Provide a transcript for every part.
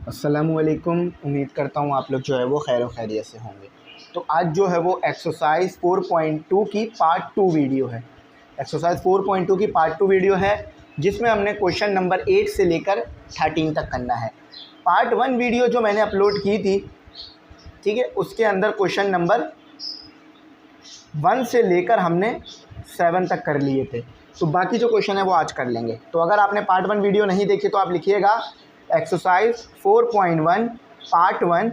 अस्सलामुअलैकुम। उम्मीद करता हूँ आप लोग जो है वो खैर व खैरियत से होंगे। तो आज जो है वो एक्सरसाइज 4.2 की पार्ट 2 वीडियो है। एक्सरसाइज 4.2 की पार्ट 2 वीडियो है जिसमें हमने क्वेश्चन नंबर 8 से लेकर 13 तक करना है। पार्ट 1 वीडियो जो मैंने अपलोड की थी, ठीक है, उसके अंदर क्वेश्चन नंबर 1 से लेकर हमने 7 तक कर लिए थे। तो बाकी जो क्वेश्चन है वो आज कर लेंगे। तो अगर आपने पार्ट 1 वीडियो नहीं देखी तो आप लिखिएगा exercise 4.1 part 1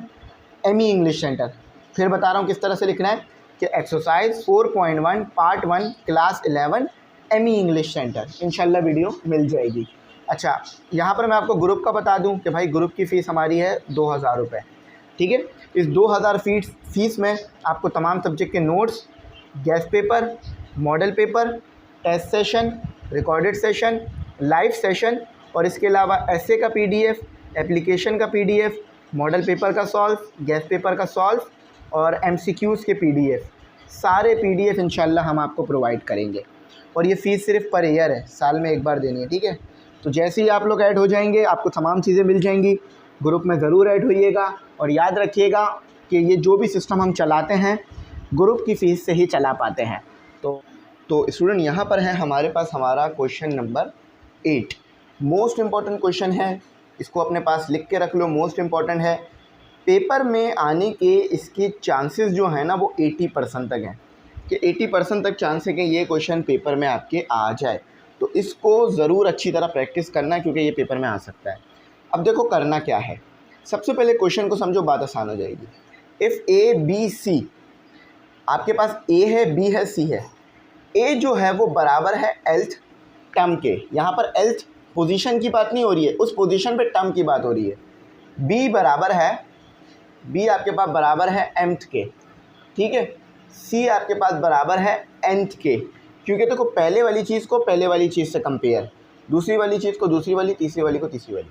ME English centre. फिर बता रहा हूँ किस तरह से लिखना है कि exercise 4.1 part 1 class 11 ME English centre. इंशाल्लाह वीडियो मिल जाएगी। अच्छा, यहाँ पर मैं आपको ग्रुप का बता दूँ कि भाई ग्रुप की फ़ीस हमारी है 2000 रुपये। ठीक है, इस 2000 फीस में आपको तमाम सब्जेक्ट के notes, guess paper, model paper, test session, recorded session, live session और इसके अलावा एसे का पीडीएफ, एप्लीकेशन का पीडीएफ, मॉडल पेपर का सॉल्व, गेस्ट पेपर का सॉल्व और एमसीक्यूज़ के पीडीएफ, सारे पीडीएफ इंशाल्लाह हम आपको प्रोवाइड करेंगे। और ये फ़ीस सिर्फ पर ईयर है, साल में एक बार देनी है। ठीक है, तो जैसे ही आप लोग ऐड हो जाएंगे आपको तमाम चीज़ें मिल जाएंगी। ग्रुप में ज़रूर ऐड होइएगा और याद रखिएगा कि ये जो भी सिस्टम हम चलाते हैं ग्रुप की फ़ीस से ही चला पाते हैं। तो स्टूडेंट यहाँ पर है हमारे पास हमारा question number 8। Most important question है, इसको अपने पास लिख के रख लो। मोस्ट इम्पॉर्टेंट है, पेपर में आने के इसके चांसेस जो हैं ना वो 80% तक हैं कि 80% तक चांस है कि ये क्वेश्चन पेपर में आपके आ जाए। तो इसको ज़रूर अच्छी तरह प्रैक्टिस करना क्योंकि ये पेपर में आ सकता है। अब देखो करना क्या है, सबसे पहले क्वेश्चन को समझो, बात आसान हो जाएगी। इफ़ ए बी सी, आपके पास ए है, बी है, सी है। ए जो है वो बराबर है एल्थ टर्म के, यहाँ पर एल्थ पोजीशन की बात नहीं हो रही है, उस पोजीशन पे टर्म की बात हो रही है। बी बराबर है, बी आपके पास बराबर है एम्थ के, ठीक है। सी आपके पास बराबर है nth के, क्योंकि देखो पहले वाली चीज़ को पहले वाली चीज़ से कंपेयर, दूसरी वाली चीज़ को दूसरी वाली, तीसरी वाली को तीसरी वाली।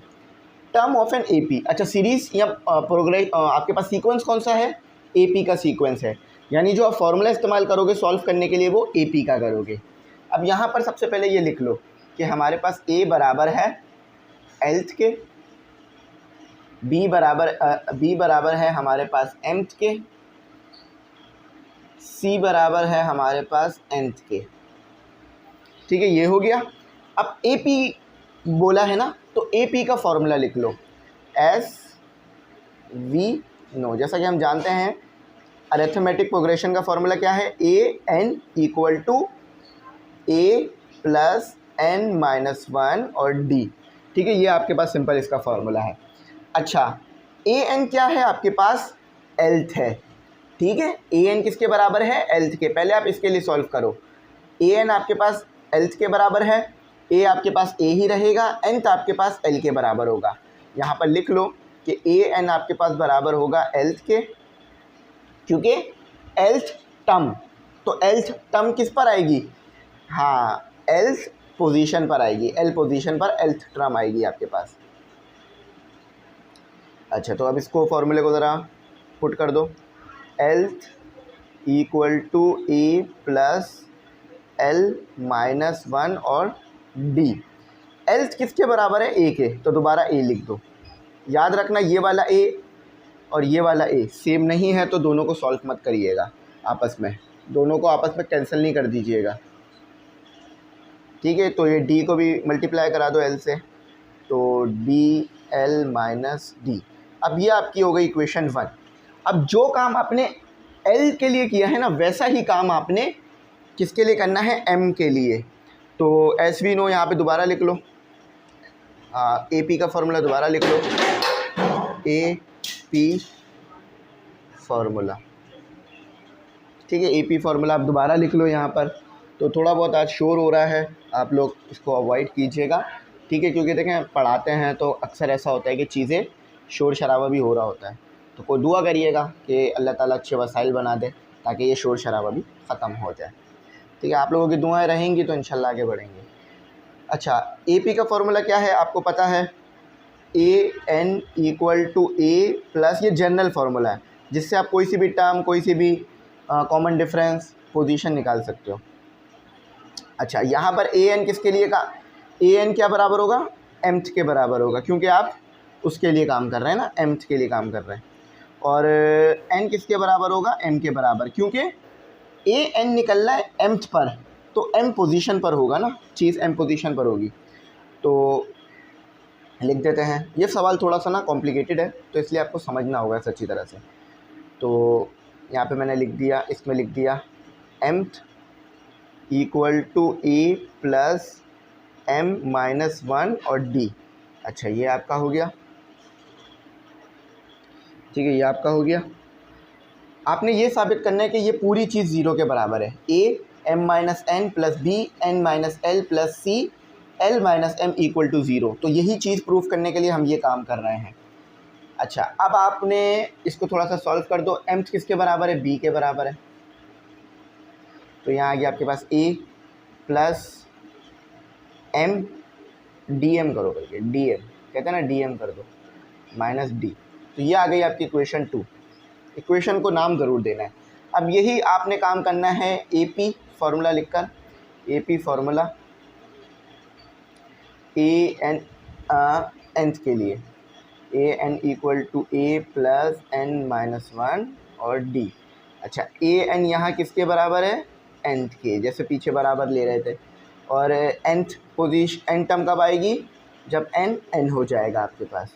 Term of an AP. अच्छा, सीरीज़ या प्रोग्रेस, आपके पास सीक्वेंस कौन सा है? एपी का सीक्वेंस है, यानी जो आप फॉर्मूला इस्तेमाल करोगे सॉल्व करने के लिए वो एपी का करोगे। अब यहाँ पर सबसे पहले ये लिख लो कि हमारे पास ए बराबर है एल्थ के, बी बराबर है हमारे पास एम्थ के, सी बराबर है हमारे पास nth के। ठीक है, ये हो गया। अब एपी बोला है ना, तो एपी का फॉर्मूला लिख लो एस वी नो। जैसा कि हम जानते हैं अरिथमेटिक प्रोग्रेशन का फॉर्मूला क्या है? A N equal to A plus N minus 1 और डी। ठीक है, ये आपके पास सिंपल इसका फॉर्मूला है। अच्छा, ए एन क्या है? आपके पास एल्थ है। ठीक है, ए एन किसके बराबर है? एल्थ के। पहले आप इसके लिए सॉल्व करो। ए एन आपके पास एल्थ के बराबर है, ए आपके पास ए ही रहेगा, एनथ आपके पास एल के बराबर होगा। यहाँ पर लिख लो कि ए एन आपके पास बराबर होगा एल्थ के, क्योंकि एल्थ टर्म, तो एल्थ टर्म किस पर आएगी? हाँ, एल्थ पोजीशन पर आएगी, एल पोजीशन पर एल्थ टर्म आएगी आपके पास। अच्छा, तो अब इसको फॉर्मूले को ज़रा पुट कर दो। Lth equal to A plus L minus 1 और डी। एल्थ किसके बराबर है? ए के, तो दोबारा ए लिख दो। याद रखना ये वाला ए और ये वाला ए सेम नहीं है, तो दोनों को सॉल्व मत करिएगा आपस में, दोनों को आपस में कैंसिल नहीं कर दीजिएगा। ठीक है, तो ये डी को भी मल्टीप्लाई करा दो एल से, तो डी एल माइनस डी। अब ये आपकी हो गई इक्वेशन 1। अब जो काम आपने एल के लिए किया है ना, वैसा ही काम आपने किसके लिए करना है? एम के लिए। तो एस वी नो यहाँ पे दोबारा लिख लो, ए पी का फॉर्मूला दोबारा लिख लो, ए पी फार्मूला। ठीक है, ए पी फार्मूला आप दोबारा लिख लो यहाँ पर। तो थोड़ा बहुत आज शोर हो रहा है, आप लोग इसको अवॉइड कीजिएगा। ठीक है, क्योंकि देखें पढ़ाते हैं तो अक्सर ऐसा होता है कि चीज़ें शोर शराबा भी हो रहा होता है। तो कोई दुआ करिएगा कि अल्लाह ताला अच्छे वसाइल बना दे ताकि ये शोर शराबा भी ख़त्म हो जाए। ठीक है, आप लोगों की दुआएं रहेंगी तो इंशाल्लाह आगे बढ़ेंगे। अच्छा, ए पी का फॉर्मूला क्या है आपको पता है? A N equal to A plus, ये जनरल फार्मूला है जिससे आप कोई सी भी टर्म, कोई सी भी कॉमन डिफरेंस पोजीशन निकाल सकते हो। अच्छा, यहाँ पर ए एन किसके लिए का? ए एन क्या बराबर होगा? एम्थ के बराबर होगा, क्योंकि आप उसके लिए काम कर रहे हैं ना, mth के लिए काम कर रहे हैं। और n किसके बराबर होगा, m के बराबर, क्योंकि a n निकल रहा है mth पर, तो m पोजीशन पर होगा ना, चीज़ m पोजीशन पर होगी। तो लिख देते हैं। ये सवाल थोड़ा सा ना कॉम्प्लिकेटेड है, तो इसलिए आपको समझना होगा अच्छी तरह से। तो यहाँ पे मैंने लिख दिया, इसमें लिख दिया mth equal to a plus m-1 और d। अच्छा, ये आपका हो गया, ठीक है, ये आपका हो गया। आपने ये साबित करना है कि ये पूरी चीज़ ज़ीरो के बराबर है। a m-n plus b n-l plus c l-m equal to zero. तो यही चीज़ प्रूफ करने के लिए हम ये काम कर रहे हैं। अच्छा, अब आपने इसको थोड़ा सा सॉल्व कर दो। mth किसके बराबर है, b के बराबर है। तो यहाँ आ गया आपके पास a प्लस m dm करो करके, dm कहते हैं ना, dm कर दो माइनस d। तो ये आ गई आपकी इक्वेशन 2। इक्वेशन को नाम ज़रूर देना है। अब यही आपने काम करना है AP फार्मूला लिखकर, AP फार्मूला nth के लिए an equal to a plus n-1 और d। अच्छा, an यहाँ किसके बराबर है, nth के, जैसे पीछे बराबर ले रहे थे। और nth पोजीशन, n टर्म कब आएगी, जब n हो जाएगा आपके पास।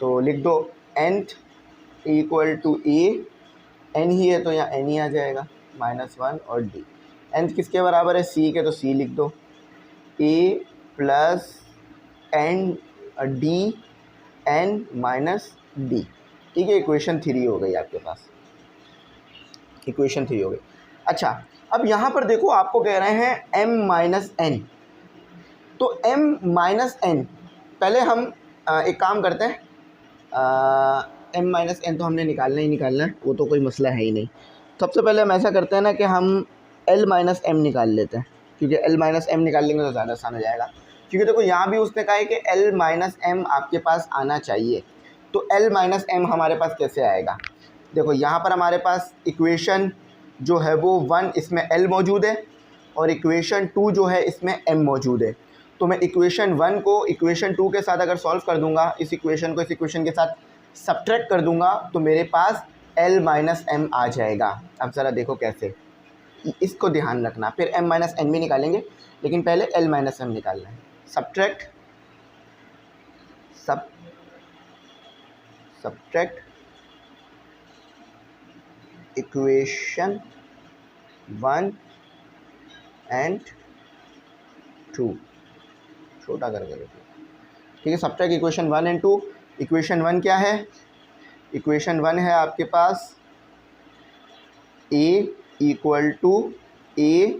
तो लिख दो nth equal to a, n ही है तो यहाँ n ही आ जाएगा, -1 और d। nth किसके बराबर है, c के, तो c लिख दो a plus n d n-d। ठीक है, इक्वेशन 3 हो गई आपके पास, इक्वेशन 3 हो गई। अच्छा, अब यहाँ पर देखो, आपको कह रहे हैं m-n, तो m-n पहले हम एक काम करते हैं, m-n तो हमने निकालना ही निकालना है, वो तो कोई मसला है ही नहीं। सबसे पहले हम ऐसा करते हैं ना कि हम l-m निकाल लेते हैं, क्योंकि l-m निकाल लेंगे तो ज़्यादा आसान हो जाएगा। क्योंकि देखो यहाँ भी उसने कहा है कि l-m आपके पास आना चाहिए, तो l-m हमारे पास कैसे आएगा। देखो यहाँ पर हमारे पास इक्वेशन जो है वो 1, इसमें l मौजूद है, और इक्वेशन 2 जो है इसमें m मौजूद है। तो मैं इक्वेशन 1 को इक्वेशन 2 के साथ अगर सॉल्व कर दूंगा, इस इक्वेशन को इस इक्वेशन के साथ सब्ट्रैक्ट कर दूंगा, तो मेरे पास l-m आ जाएगा। अब ज़रा देखो कैसे, इसको ध्यान रखना, फिर m-n भी निकालेंगे, लेकिन पहले l-m निकालना है। सब्ट्रैक्ट सब्ट्रैक्ट इक्वेशन 1 एंड 2, छोटा करके लिखो, ठीक है। Subtract equation 1 and 2। इक्वेशन 1 क्या है, इक्वेशन 1 है आपके पास a equal to a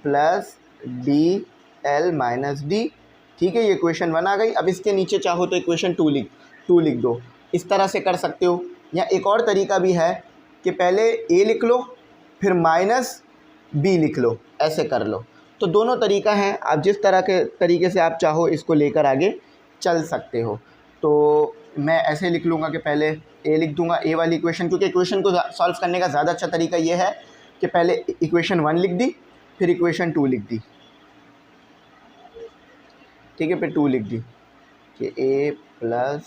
plus D L minus D. ठीक है, ये इक्वेशन 1 आ गई। अब इसके नीचे चाहो तो इक्वेशन 2 लिख दो, इस तरह से कर सकते हो। या एक और तरीका भी है कि पहले a लिख लो फिर माइनस b लिख लो, ऐसे कर लो। तो दोनों तरीका है, आप जिस तरह के तरीके से आप चाहो इसको लेकर आगे चल सकते हो। तो मैं ऐसे लिख लूँगा कि पहले a लिख दूंगा, a वाली इक्वेशन, क्योंकि इक्वेशन को सॉल्व करने का ज़्यादा अच्छा तरीका ये है कि पहले इक्वेशन 1 लिख दी, फिर इक्वेशन 2 लिख दी, ठीक है, फिर 2 लिख दी कि a plus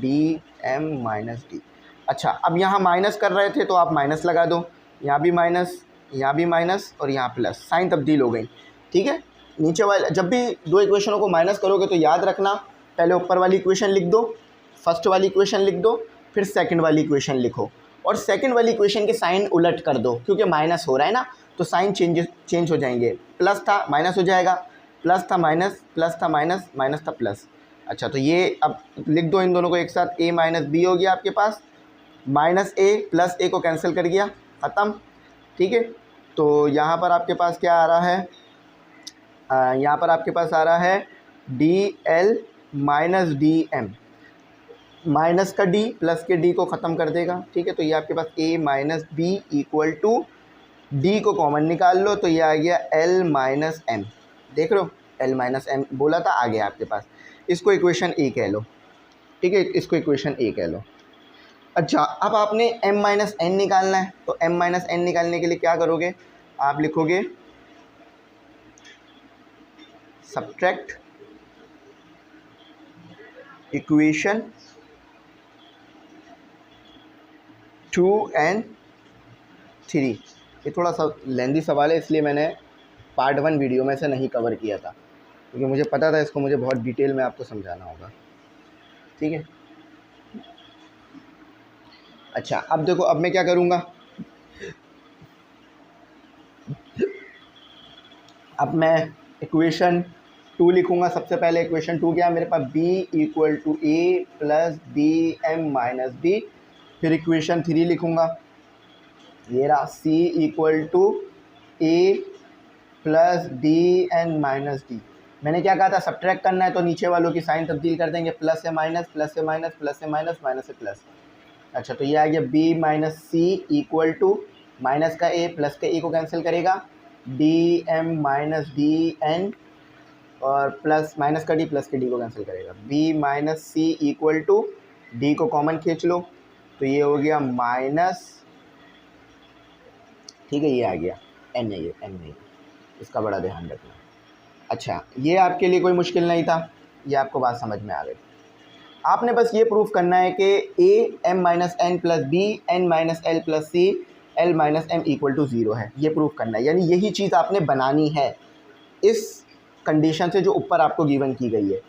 D M minus D. अच्छा, अब यहाँ माइनस कर रहे थे तो आप माइनस लगा दो, यहाँ भी माइनस, यहाँ भी माइनस और यहाँ प्लस, साइन तब्दील हो गई। ठीक है, नीचे वाले जब भी दो इक्वेशनों को माइनस करोगे तो याद रखना, पहले ऊपर वाली इक्वेशन लिख दो, फर्स्ट वाली इक्वेशन लिख दो, फिर सेकंड वाली इक्वेशन लिखो, और सेकंड वाली इक्वेशन के साइन उलट कर दो, क्योंकि माइनस हो रहा है ना, तो साइन चेंज हो जाएंगे। प्लस था माइनस हो जाएगा, प्लस था माइनस, प्लस था माइनस, माइनस था प्लस। अच्छा, तो ये अब लिख दो इन दोनों को एक साथ, a माइनस बी हो गया आपके पास, माइनस a प्लस a को कैंसिल कर गया, ख़त्म। ठीक है, तो यहाँ पर आपके पास क्या आ रहा है, यहाँ पर आपके पास आ रहा है D L minus D M, minus का d प्लस के d को ख़त्म कर देगा। ठीक है, तो ये आपके पास a minus B equal to d को कॉमन निकाल लो, तो ये आ गया l माइनस एम। देख रहे हो, l माइनस एम बोला था, आ गया आपके पास। इसको इक्वेशन a कह लो, ठीक है, इसको इक्वेशन a कह लो। अच्छा, अब आपने m माइनस एन निकालना है, तो m माइनस एन निकालने के लिए क्या करोगे, आप लिखोगे सब्ट्रैक्ट इक्वेशन 2 and 3। ये थोड़ा सा लेंदी सवाल है, इसलिए मैंने पार्ट 1 वीडियो में से नहीं कवर किया था, क्योंकि मुझे पता था इसको मुझे बहुत डिटेल में आपको समझाना होगा। ठीक है, अच्छा अब देखो, अब मैं क्या करूँगा, अब मैं इक्वेशन 2 लिखूँगा। सबसे पहले इक्वेशन 2 क्या है मेरे पास, b equal to A plus B M minus B. फिर इक्वेशन 3 लिखूँगा, ये रहा c equal to A plus B N minus D. मैंने क्या कहा था, सब्ट्रैक्ट करना है तो नीचे वालों की साइन तब्दील कर देंगे, प्लस से माइनस, प्लस से माइनस, प्लस से माइनस, माइनस से प्लस। अच्छा, तो ये आ गया b minus C equal to minus का a प्लस का a को कैंसिल करेगा, D M minus D N, और प्लस माइनस का d प्लस के d को कैंसिल करेगा। b minus C equal to d को कॉमन खींच लो तो ये हो गया माइनस, ठीक है, ये आ गया n है, ये n नहीं, इसका बड़ा ध्यान रखना। अच्छा, ये आपके लिए कोई मुश्किल नहीं था, ये आपको बात समझ में आ गई। आपने बस ये प्रूफ करना है कि a m minus N plus B N minus L plus C L minus M equal to 0 है, ये प्रूफ करना है। यानी यही चीज़ आपने बनानी है इस कंडीशन से जो ऊपर आपको गिवन की गई है।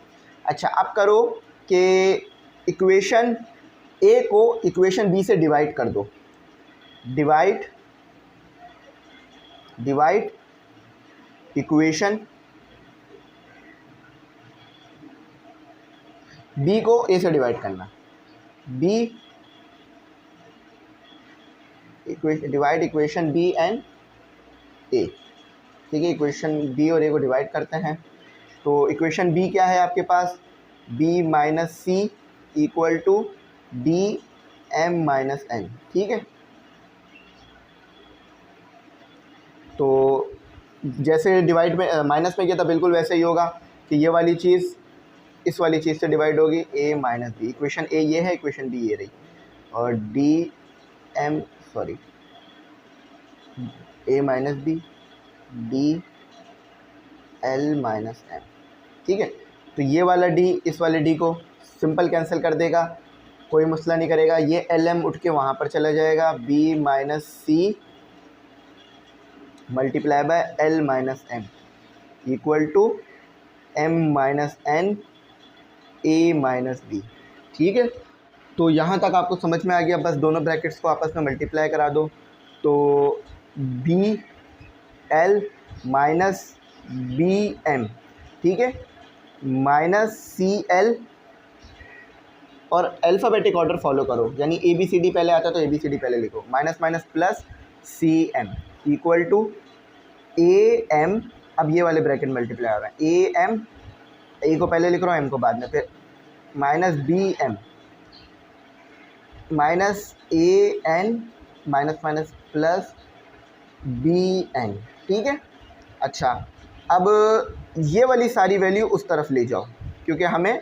अच्छा, अब करो कि इक्वेशन a को इक्वेशन b से डिवाइड कर दो, डिवाइड इक्वेशन b को a से डिवाइड करना, b divide equation b and a। ठीक है, इक्वेशन b और a को डिवाइड करते हैं तो इक्वेशन b क्या है आपके पास, b minus C equal to D M minus N. ठीक है, तो जैसे डिवाइड में माइनस में किया था बिल्कुल वैसे ही होगा कि ये वाली चीज़ इस वाली चीज़ से डिवाइड होगी, a minus B. Equation a ये है, इक्वेशन b ये रही, और D M sorry a minus B D L minus M. ठीक है, तो ये वाला d इस वाले d को सिंपल कैंसिल कर देगा, कोई मसला नहीं करेगा। ये एल एम उठ के वहाँ पर चला जाएगा, b minus C multiply by L minus M equal to m minus N a minus B. ठीक है, तो यहाँ तक आपको समझ में आ गया। बस दोनों ब्रैकेट्स को आपस में मल्टीप्लाई करा दो तो B L minus B M, ठीक है, माइनस सी एल, और अल्फ़ाबेटिक ऑर्डर फॉलो करो, यानी ए बी सी डी पहले आता है तो ए बी सी डी पहले लिखो, minus minus plus C M equal to A M. अब ये वाले ब्रैकेट मल्टीप्लाई हो रहे हैं, ए एम, ए को पहले लिख रहा हूँ, एम को बाद में, फिर minus B M minus A N minus minus plus B N. ठीक है, अच्छा अब ये वाली सारी वैल्यू उस तरफ ले जाओ, क्योंकि हमें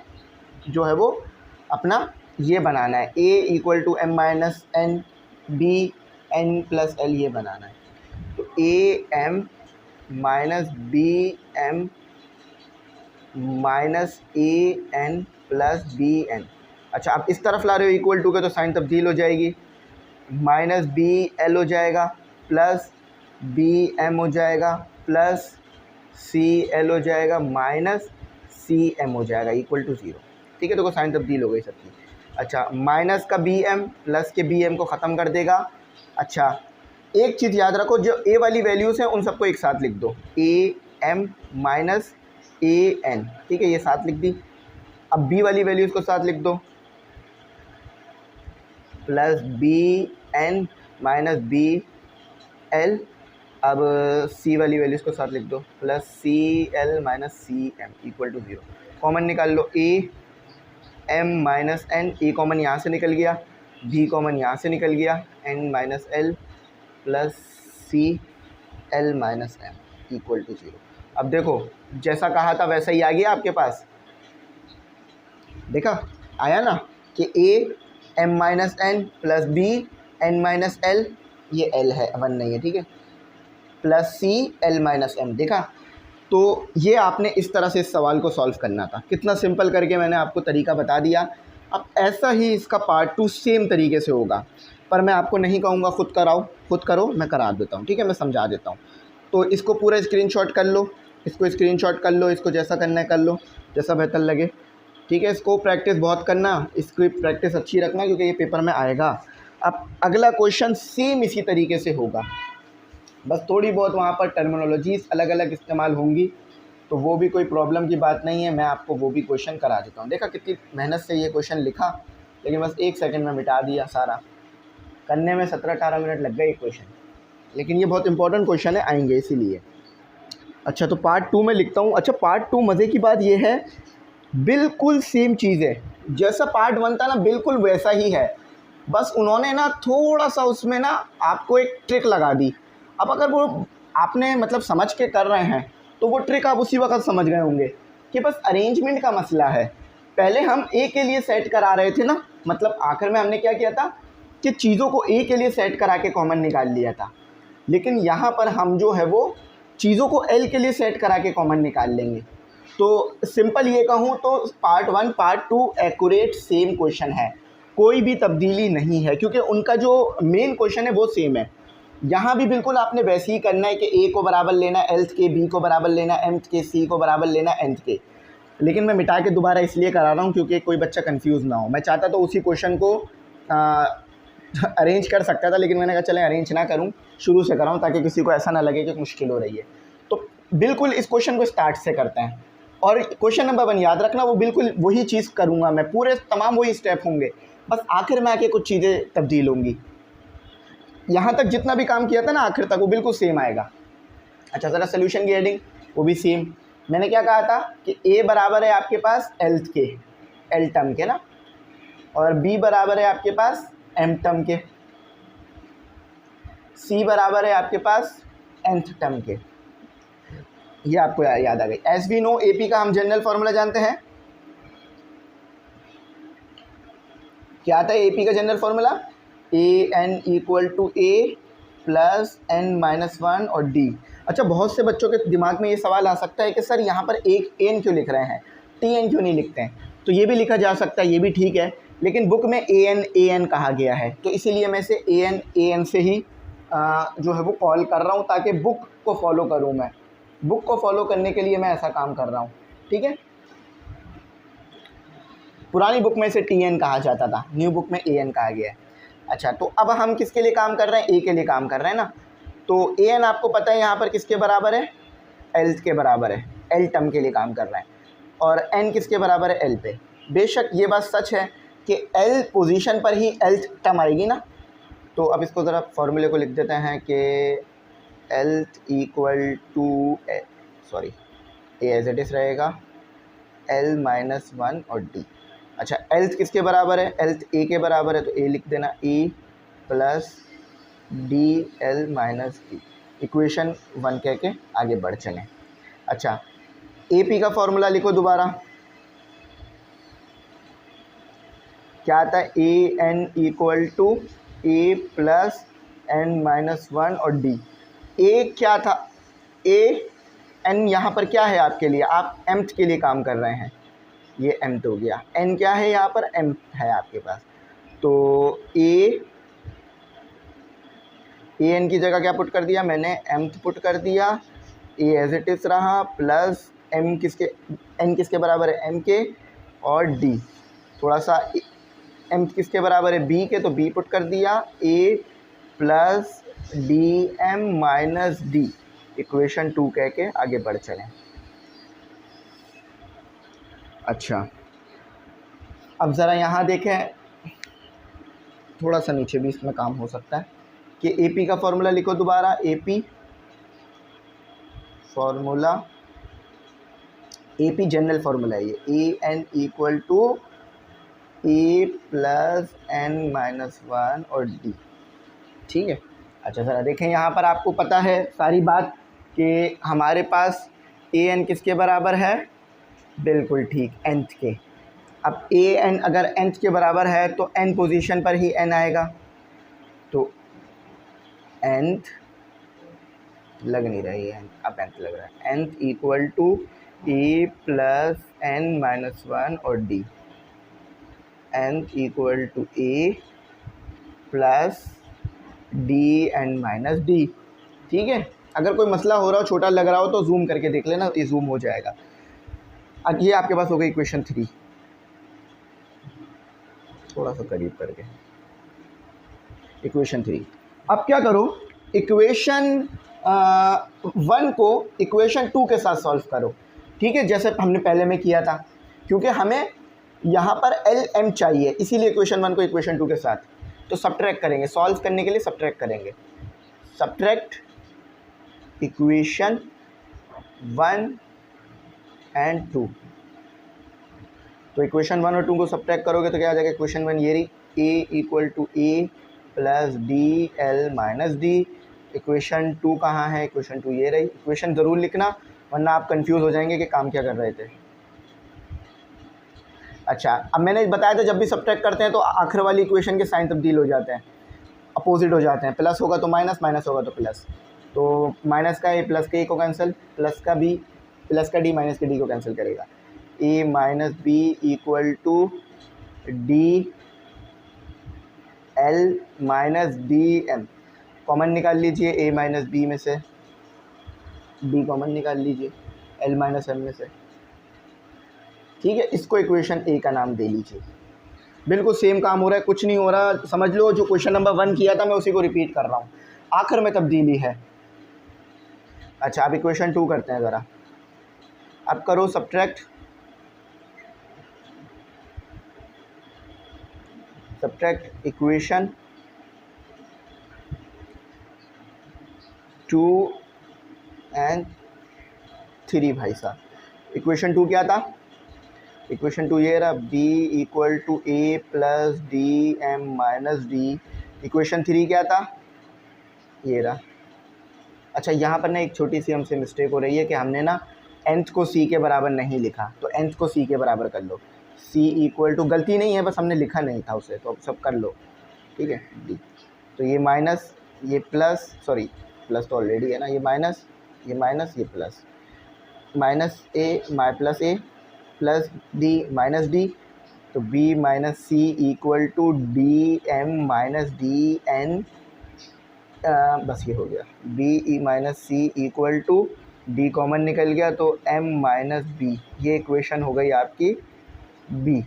जो है वो अपना ये बनाना है, a equal to M minus N B N plus L, ये बनाना है। तो A M minus B M minus A N plus B N. अच्छा, आप इस तरफ ला रहे हो इक्वल टू के, तो साइन तब्दील हो जाएगी, माइनस बी एल हो जाएगा प्लस बी एम हो जाएगा प्लस सी एल हो जाएगा माइनस सी एम हो जाएगा इक्वल टू 0। ठीक है, तो साइन तब्दील हो गई सबकी। अच्छा, माइनस का बी एम प्लस के बी एम को ख़त्म कर देगा। अच्छा, एक चीज़ याद रखो, जो ए वाली वैल्यूज़ हैं उन सबको एक साथ लिख दो, A M minus A N. ठीक है, ये साथ लिख दी। अब बी वाली वैल्यूज़ को साथ लिख दो, plus B N minus B L. अब सी वाली वैल्यूज़ को साथ लिख दो, plus C L minus C M equal to 0। Common निकाल लो, A M minus N, A common यहाँ से निकल गया, बी कॉमन यहाँ से निकल गया, N minus L plus C L minus M equal to 0। अब देखो, जैसा कहा था वैसा ही आ गया आपके पास, देखा आया ना, कि A M minus N plus B N minus L, ये एल है, 1 नहीं है, ठीक है, plus C L minus M. देखा, तो ये आपने इस तरह से इस सवाल को सॉल्व करना था। कितना सिंपल करके मैंने आपको तरीका बता दिया। अब ऐसा ही इसका पार्ट 2 सेम तरीके से होगा, पर मैं आपको नहीं कहूँगा खुद कराओ, खुद करो, मैं करा देता हूँ, ठीक है, मैं समझा देता हूँ। तो इसको पूरा स्क्रीनशॉट कर लो, इसको स्क्रीनशॉट कर लो, इसको जैसा करना है कर लो, जैसा बेहतर लगे, ठीक है। इसको प्रैक्टिस बहुत करना, इसकी प्रैक्टिस अच्छी रखना, क्योंकि ये पेपर में आएगा। अब अगला क्वेश्चन सेम इसी तरीके से होगा, बस थोड़ी बहुत वहाँ पर टर्मिनोलॉजीज़ अलग अलग इस्तेमाल होंगी, तो वो भी कोई प्रॉब्लम की बात नहीं है। मैं आपको वो भी क्वेश्चन करा देता हूँ। देखा कितनी मेहनत से ये क्वेश्चन लिखा, लेकिन बस 1 सेकंड में मिटा दिया सारा। करने में 17-18 मिनट लग गए क्वेश्चन, लेकिन ये बहुत इंपॉर्टेंट क्वेश्चन है, आएंगे इसीलिए। अच्छा, तो पार्ट 2 में लिखता हूँ। अच्छा, पार्ट 2 मज़े की बात ये है, बिल्कुल सेम चीज़ है, जैसा पार्ट 1 था ना बिल्कुल वैसा ही है, बस उन्होंने ना थोड़ा सा उसमें ना आपको एक ट्रिक लगा दी। अब अगर वो आपने मतलब समझ के कर रहे हैं, तो वो ट्रिक आप उसी वक्त समझ गए होंगे कि बस अरेंजमेंट का मसला है। पहले हम ए के लिए सेट करा रहे थे ना, मतलब आखिर में हमने क्या किया था कि चीज़ों को ए के लिए सेट करा के कॉमन निकाल लिया था, लेकिन यहाँ पर हम जो है वो चीज़ों को एल के लिए सेट करा के कॉमन निकाल लेंगे। तो सिंपल ये कहूँ तो part 1 part 2 accurate same question है, कोई भी तब्दीली नहीं है, क्योंकि उनका जो मेन क्वेश्चन है वो सेम है। यहाँ भी बिल्कुल आपने वैसे ही करना है कि ए को बराबर लेना एल्थ के, बी को बराबर लेना एम्थ के, सी को बराबर लेना एंथ के। लेकिन मैं मिटा के दोबारा इसलिए करा रहा हूँ क्योंकि कोई बच्चा कंफ्यूज ना हो। मैं चाहता तो उसी क्वेश्चन को अरेंज कर सकता था, लेकिन मैंने कहा चलें अरेंज ना करूँ, शुरू से कराऊँ, ताकि किसी को ऐसा ना लगे कि मुश्किल हो रही है। तो बिल्कुल इस क्वेश्चन को स्टार्ट से करते हैं, और क्वेश्चन नंबर 1 याद रखना, वो बिल्कुल वही चीज़ करूँगा मैं, पूरे तमाम वही स्टेप होंगे, बस आखिर में आके कुछ चीज़ें तब्दील होंगी। यहाँ तक जितना भी काम किया था ना आखिर तक वो बिल्कुल सेम आएगा। अच्छा, ज़रा सोल्यूशन की हेडिंग वो भी सेम। मैंने क्या कहा था कि ए बराबर है आपके पास एल्थ के, एल टर्म के ना, और बी बराबर है आपके पास एम टर्म के, सी बराबर है आपके पास एंथ टर्म के। ये आपको याद आ गई। As we know A P का हम जनरल फॉर्मूला जानते हैं, क्या था ए पी का general formula, A N equal to A plus N minus 1 और डी। अच्छा, बहुत से बच्चों के दिमाग में ये सवाल आ सकता है कि सर यहाँ पर एक एन क्यों लिख रहे हैं, टी एन क्यों नहीं लिखते हैं। तो ये भी लिखा जा सकता है, ये भी ठीक है, लेकिन बुक में ए एन कहा गया है, तो इसीलिए मैं इसे ए एन से ही जो है वो कॉल कर रहा हूँ, ताकि बुक को फॉलो करूँ। मैं बुक को फॉलो करने के लिए मैं ऐसा काम कर रहा हूँ, ठीक है। पुरानी बुक में इसे टी एन कहा जाता था, न्यू बुक में ए एन कहा गया है। अच्छा, तो अब हम किसके लिए काम कर रहे हैं, ए के लिए काम कर रहे हैं ना। तो ए एन आपको पता है यहाँ पर किसके बराबर है, एल्थ के बराबर है, एल टर्म के लिए काम कर रहे हैं, और एन किसके बराबर है, एल पे। बेशक ये बात सच है कि एल पोजीशन पर ही एल्थ टर्म आएगी ना। तो अब इसको ज़रा फॉर्मूले को लिख देते हैं कि Lth equal to sorry A as it is रहेगा एल माइनस 1 और डी। अच्छा, एल्थ किसके बराबर है, एल्थ ए के बराबर है, तो ए लिख देना, A plus D L minus D, equation 1 कह के आगे बढ़ चलें। अच्छा, ए पी का फॉर्मूला लिखो दोबारा, क्या आता है, A N equal to A plus N minus 1 और डी। ए क्या था, ए एन यहाँ पर क्या है आपके लिए, आप एम्थ के लिए काम कर रहे हैं, ये एम्थ हो गया। एन क्या है यहाँ पर, एम है आपके पास, तो ए एन की जगह क्या पुट कर दिया मैंने, एम्थ पुट कर दिया, ए एज इट इज़ रहा, प्लस एम किसके, एन किसके बराबर है, एम के, और डी थोड़ा सा एम किसके बराबर है, बी के, तो बी पुट कर दिया, A plus D M minus D, equation 2 कह के आगे बढ़ चलें। अच्छा, अब ज़रा यहाँ देखें, थोड़ा सा नीचे भी इसमें काम हो सकता है कि ए पी का फॉर्मूला लिखो दोबारा, A P formula, A P general formula है ये, A N equal to A plus N minus 1 और डी, ठीक है। अच्छा, ज़रा देखें यहाँ पर आपको पता है सारी बात कि हमारे पास ए एन किसके बराबर है, बिल्कुल ठीक, nth के। अब ए एन अगर nth के बराबर है तो n पोजीशन पर ही n आएगा, तो nth लग नहीं रहा है, अब nth लग रहा है। nth equal to A plus n minus one और D, nth equal to A plus D N minus D. ठीक है, अगर कोई मसला हो रहा हो, छोटा लग रहा हो तो जूम करके देख लेना, ये जूम हो जाएगा। अब ये आपके पास हो गई इक्वेशन 3, थोड़ा सा करीब करके इक्वेशन 3। अब क्या करो, इक्वेशन 1 को इक्वेशन 2 के साथ सॉल्व करो। ठीक है, जैसे हमने पहले में किया था, क्योंकि हमें यहाँ पर एल एम चाहिए, इसीलिए इक्वेशन 1 को इक्वेशन 2 के साथ तो सब्ट्रैक्ट करेंगे, सॉल्व करने के लिए सब्ट्रैक्ट करेंगे। सब्ट्रैक्ट इक्वेशन 1 एंड 2, तो इक्वेशन 1 और 2 को सब्ट्रैक्ट करोगे तो क्या आ जाएगा, इक्वेशन 1 ये रही, A equal to A plus D L minus D. Equation 2 कहाँ है, इक्वेशन 2 ये रही। इक्वेशन ज़रूर लिखना वरना आप कंफ्यूज हो जाएंगे कि काम क्या कर रहे थे। अच्छा, अब मैंने बताया था जब भी सब्ट्रैक्ट करते हैं तो आखिर वाली इक्वेशन के साइन तब्दील हो जाते हैं, अपोजिट हो जाते हैं, प्लस होगा तो माइनस, माइनस होगा तो प्लस। तो माइनस का ए प्लस के ए को कैंसिल, प्लस का बी, प्लस का डी माइनस के डी को कैंसिल करेगा। A minus B equal to D L minus D M. Common निकाल लीजिए ए माइनस बी में से, डी कॉमन निकाल लीजिए एल माइनस एम में से। ठीक है, इसको इक्वेशन ए का नाम दे लीजिए। बिल्कुल सेम काम हो रहा है, कुछ नहीं हो रहा, समझ लो जो क्वेश्चन नंबर 1 किया था मैं उसी को रिपीट कर रहा हूँ, आखिर में तब्दीली है। अच्छा, अब इक्वेशन 2 करते हैं ज़रा। अब करो सब्ट्रैक्ट, सब्ट्रैक्ट इक्वेशन 2 एंड 3 भाई साहब। इक्वेशन 2 क्या था, इक्वेशन 2 ये रहा, b equal to A plus D M minus D. Equation 3 क्या था, ये रहा। अच्छा, यहाँ पर ना एक छोटी सी हमसे मिस्टेक हो रही है कि हमने ना nth को c के बराबर नहीं लिखा, तो nth को c के बराबर कर लो। c इक्वल टू, गलती नहीं है, बस हमने लिखा नहीं था उसे, तो अब सब कर लो। ठीक है, d, तो ये माइनस, ये प्लस, सॉरी प्लस तो ऑलरेडी है ना, ये माइनस, ये प्लस, माइनस ए माइ plus A plus D minus D, तो b minus C equal to D M minus D N. बस ये हो गया, b E minus C equal to d common निकल गया तो m माइनस बी। ये इक्वेशन हो गई आपकी b।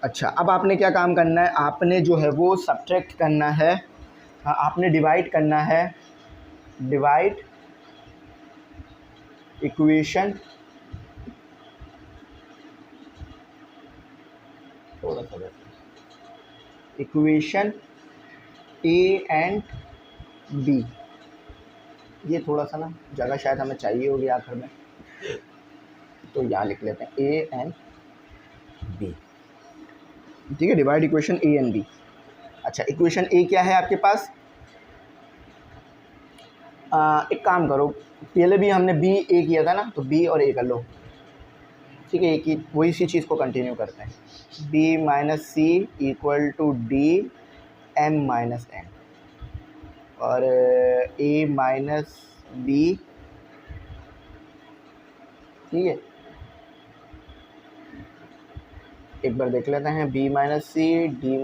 अच्छा, अब आपने क्या काम करना है, आपने जो है वो सब्ट्रैक्ट करना है, आपने डिवाइड करना है, डिवाइड इक्वेशन, थोड़ा सा इक्वेशन ए एंड बी। ये थोड़ा सा ना जगह शायद हमें चाहिए होगी आखिर में, तो यहाँ लिख लेते हैं ए एंड बी। ठीक है, divide equation A and B. अच्छा, इक्वेशन ए क्या है आपके पास, एक काम करो, पहले भी हमने बी ए किया था ना, तो बी और ए कर लो। ठीक है, एक ही वही सी चीज़ को कंटिन्यू करते हैं। B minus C equal to D M minus N, और ए माइनस बी। ठीक है, एक बार देख लेते हैं, B minus C D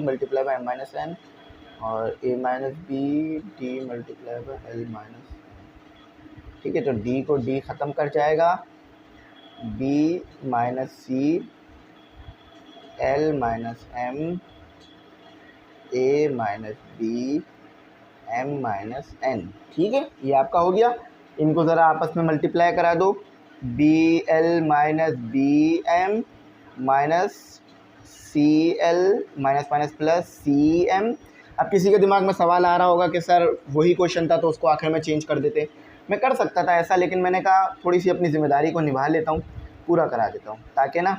multiply by M minus N, और A minus B D multiply by L minus. ठीक है, तो डी को डी ख़त्म कर जाएगा, B minus C L minus M A minus B M minus N. ठीक है, ये आपका हो गया। इनको ज़रा आपस में मल्टीप्लाई करा दो, B L minus B M minus C L minus minus plus C M. अब किसी के दिमाग में सवाल आ रहा होगा कि सर वही क्वेश्चन था तो उसको आखिर में चेंज कर देते। मैं कर सकता था ऐसा, लेकिन मैंने कहा थोड़ी सी अपनी ज़िम्मेदारी को निभा लेता हूँ, पूरा करा देता हूँ, ताकि ना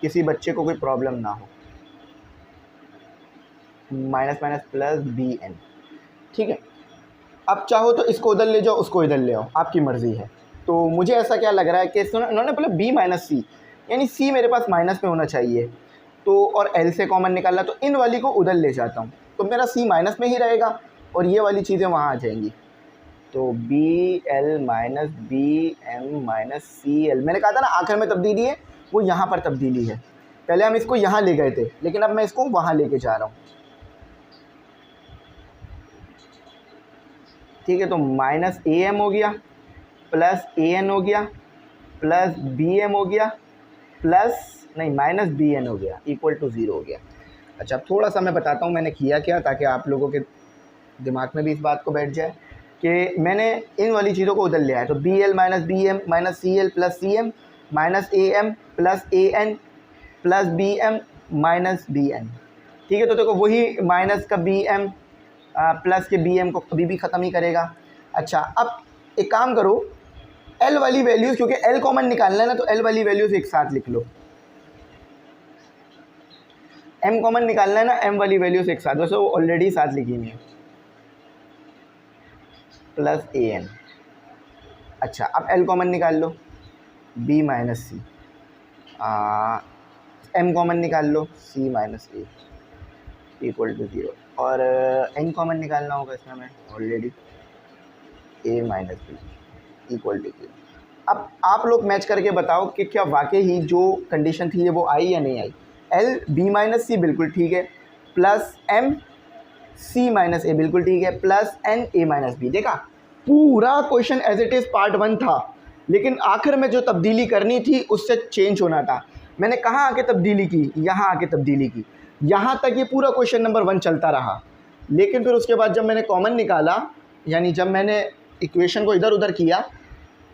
किसी बच्चे को कोई प्रॉब्लम ना हो। Minus minus plus B N. ठीक है, अब चाहो तो इसको उधर ले जाओ, उसको इधर ले आओ, आपकी मर्ज़ी है। तो मुझे ऐसा क्या लग रहा है कि इन्होंने बोला बी माइनस सी, यानी सी मेरे पास माइनस में होना चाहिए, तो और एल से कॉमन निकाला, तो इन वाली को उधर ले जाता हूँ। तो मेरा सी माइनस में ही रहेगा और ये वाली चीज़ें वहाँ आ जाएंगी। तो B L minus B M minus C L, मैंने कहा था ना आखिर में तब्दीली है, वो यहाँ पर तब्दीली है। पहले हम इसको यहाँ ले गए थे, लेकिन अब मैं इसको वहाँ लेके जा रहा हूँ। ठीक है, तो माइनस ए एम हो गया, प्लस ए एन हो गया, प्लस बी एम हो गया, प्लस नहीं माइनस बी एन हो गया, इक्वल टू 0 हो गया। अच्छा, अब थोड़ा सा मैं बताता हूँ मैंने किया क्या, ताकि आप लोगों के दिमाग में भी इस बात को बैठ जाए कि मैंने इन वाली चीज़ों को उधर ले आया। तो B L minus B M minus C L plus C M minus A M plus A N plus B M minus B N. ठीक है, तो देखो वही माइनस का बी एम प्लस के बी एम को कभी भी ख़त्म ही करेगा। अच्छा, अब एक काम करो, एल वाली वैल्यूज़, क्योंकि एल कॉमन निकालना है ना, तो एल वाली वैल्यूज़ एक साथ लिख लो। एम कॉमन निकालना है ना, एम वाली वैल्यूज़ एक साथ, वैसे वो ऑलरेडी साथ लिखी हुई है, प्लस ए एन। अच्छा, अब एल कॉमन निकाल लो, B minus C, M common निकाल लो, C minus A equal to 0, और एन कॉमन निकालना होगा इसमें हमें already, A minus B equal to 0। अब आप लोग मैच करके बताओ कि क्या वाकई ही जो कंडीशन थी वो आई या नहीं आई। एल बी माइनस सी बिल्कुल ठीक है, plus M C minus A बिल्कुल ठीक है, plus N A minus B. देखा, पूरा question as it is part 1 था, लेकिन आखिर में जो तब्दीली करनी थी उससे चेंज होना था। मैंने कहाँ आके तब्दीली की, यहाँ आके तब्दीली की। यहाँ तक ये पूरा क्वेश्चन नंबर 1 चलता रहा, लेकिन फिर उसके बाद जब मैंने कॉमन निकाला, यानी जब मैंने इक्वेशन को इधर उधर किया,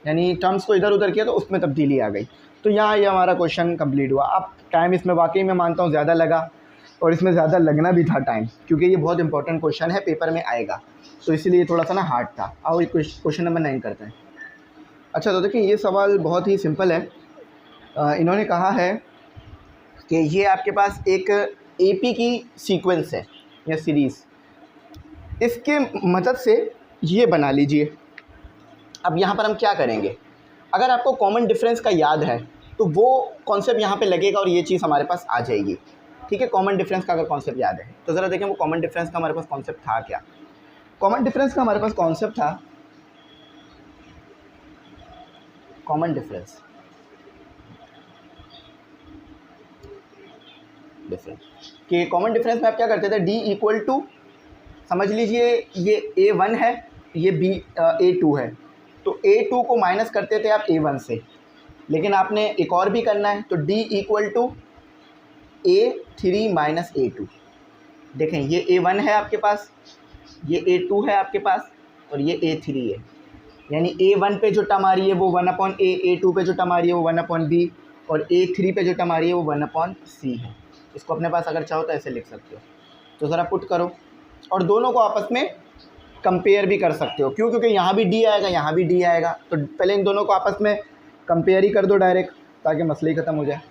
यानी टर्म्स को इधर उधर किया, तो उसमें तब्दीली आ गई। तो यहाँ ये हमारा क्वेश्चन कंप्लीट हुआ। अब टाइम इसमें वाकई मैं मानता हूँ ज़्यादा लगा, और इसमें ज़्यादा लगना भी था टाइम, क्योंकि ये बहुत इंपॉर्टेंट क्वेश्चन है, पेपर में आएगा, तो इसीलिए थोड़ा सा ना हार्ड था। आओ क्वेश्चन नंबर 9 करते हैं। अच्छा, तो देखिए ये सवाल बहुत ही सिंपल है। इन्होंने कहा है कि ये आपके पास एक एपी की सीक्वेंस है या सीरीज़, इसके मदद से ये बना लीजिए। अब यहाँ पर हम क्या करेंगे, अगर आपको कॉमन डिफरेंस का याद है तो वो कॉन्सेप्ट यहाँ पे लगेगा और ये चीज़ हमारे पास आ जाएगी। ठीक है, कॉमन डिफरेंस का अगर कॉन्सेप्ट याद है तो ज़रा देखें वो कॉमन डिफरेंस का हमारे पास कॉन्सेप्ट था क्या। कॉमन डिफरेंस का हमारे पास कॉन्सेप्ट था, कॉमन डिफरेंस कि कॉमन डिफरेंस में आप क्या करते थे, डी इक्वल टू, समझ लीजिए ये A1 है, ये B A2 है, तो A2 को माइनस करते थे आप A1 से, लेकिन आपने एक और भी करना है, तो D equal to A3 minus A2। देखें ये A1 है आपके पास, ये A2 है आपके पास, और ये A3 है, यानी A1 पे जो टर्म आ रही है वो 1/A, A2 पे जो टर्म आ रही है वो 1/B, और A3 पे जो टर्म आ रही है वो 1/C है। इसको अपने पास अगर चाहो तो ऐसे लिख सकते हो। तो ज़रा पुट करो, और दोनों को आपस में कंपेयर भी कर सकते हो। क्यों? क्योंकि यहाँ भी डी आएगा, यहाँ भी डी आएगा, तो पहले इन दोनों को आपस में कंपेयर ही कर दो डायरेक्ट, ताकि मसला ही ख़त्म हो जाए।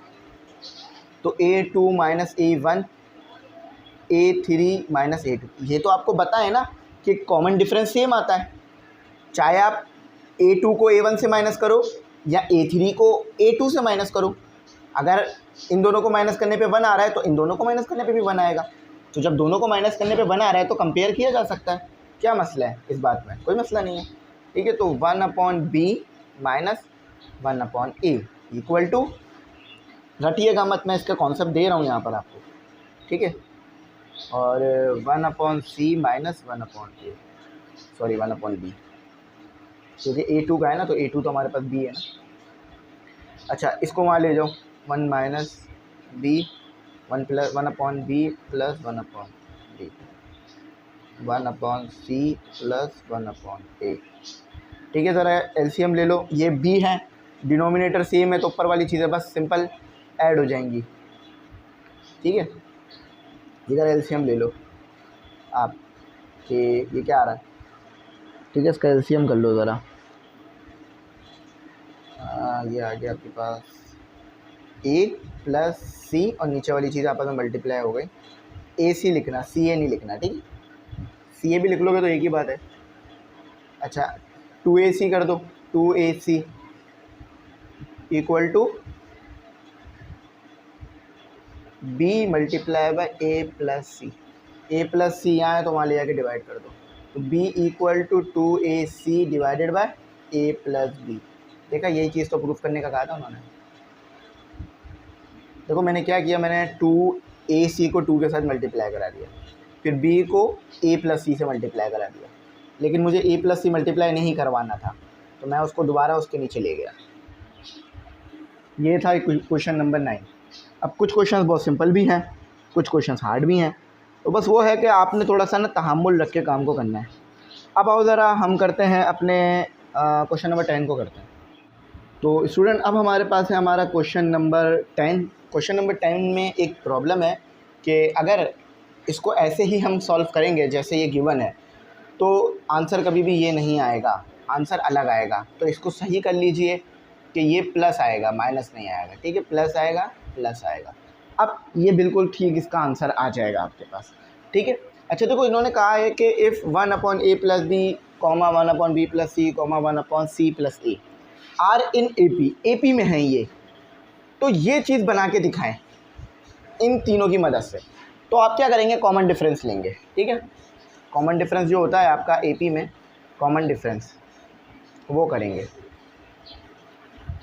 तो A2 minus A1, A3 minus A2, ये तो आपको पता है ना कि कॉमन डिफरेंस सेम आता है, चाहे आप A2 को A1 से माइनस करो या A3 को A2 से माइनस करो। अगर इन दोनों को माइनस करने पे 1 आ रहा है तो इन दोनों को माइनस करने पे भी 1 आएगा। तो जब दोनों को माइनस करने पे 1 आ रहा है तो कंपेयर किया जा सकता है। क्या मसला है इस बात में? कोई मसला नहीं है। ठीक है, तो 1/B minus 1/A equal to, रटिएगा मत, मैं इसका कॉन्सेप्ट दे रहा हूँ यहाँ पर आपको, ठीक है, और 1/C minus 1/A, sorry 1/B, क्योंकि A2 का है ना, तो A2 तो हमारे पास B है ना। अच्छा, इसको वहाँ ले जाओ, 1 minus B 1/B plus 1/B 1/C plus 1/A। ठीक है, ज़रा एलसीएम ले लो, ये B है, डिनोमिनेटर सेम है, तो ऊपर वाली चीज़ें बस सिंपल ऐड हो जाएंगी। ठीक है, इधर एलसीएम ले लो आप, कि ये क्या आ रहा है। ठीक है, इसका एलसीएम कर लो ज़रा, ये आ गया आपके पास A प्लस C, और नीचे वाली चीज़ आपस में मल्टीप्लाई हो गई। AC लिखना, CA नहीं लिखना, ठीक है, CA भी लिख लोगे तो एक ही बात है। अच्छा, 2AC कर दो, 2AC equal to B multiply by A plus C। A plus C यहाँ है तो वहाँ ले जाके डिवाइड कर दो, तो b equal to 2ac divided by a plus B. देखा, यही चीज़ तो प्रूफ करने का कहा था उन्होंने। देखो मैंने क्या किया, मैंने 2ac को 2 के साथ मल्टीप्लाई करा दिया, फिर b को a प्लस सी से मल्टीप्लाई करा दिया, लेकिन मुझे a प्लस सी मल्टीप्लाई नहीं करवाना था तो मैं उसको दोबारा उसके नीचे ले गया। ये था क्वेश्चन नंबर 9। अब कुछ क्वेश्चंस बहुत सिंपल भी हैं, कुछ क्वेश्चंस हार्ड भी हैं, तो बस वो है कि आपने थोड़ा सा ना तहम्मुल रख के काम को करना है। अब आओ ज़रा हम करते हैं अपने क्वेश्चन नंबर 10 को करते हैं। तो स्टूडेंट अब हमारे पास है हमारा क्वेश्चन नंबर 10। क्वेश्चन नंबर 10 में एक प्रॉब्लम है कि अगर इसको ऐसे ही हम सॉल्व करेंगे जैसे ये गिवन है तो आंसर कभी भी ये नहीं आएगा, आंसर अलग आएगा। तो इसको सही कर लीजिए कि ये प्लस आएगा, माइनस नहीं आएगा, ठीक है, प्लस आएगा, प्लस आएगा। अब ये बिल्कुल ठीक इसका आंसर आ जाएगा आपके पास, ठीक है। अच्छा देखो, इन्होंने कहा है कि if 1/a plus B comma 1/b plus C comma 1/c plus A are in AP में है ये, तो ये चीज़ बना के दिखाएं इन तीनों की मदद से। तो आप क्या करेंगे, कॉमन डिफरेंस लेंगे, ठीक है। कॉमन डिफरेंस जो होता है आपका AP में, कॉमन डिफरेंस वो करेंगे,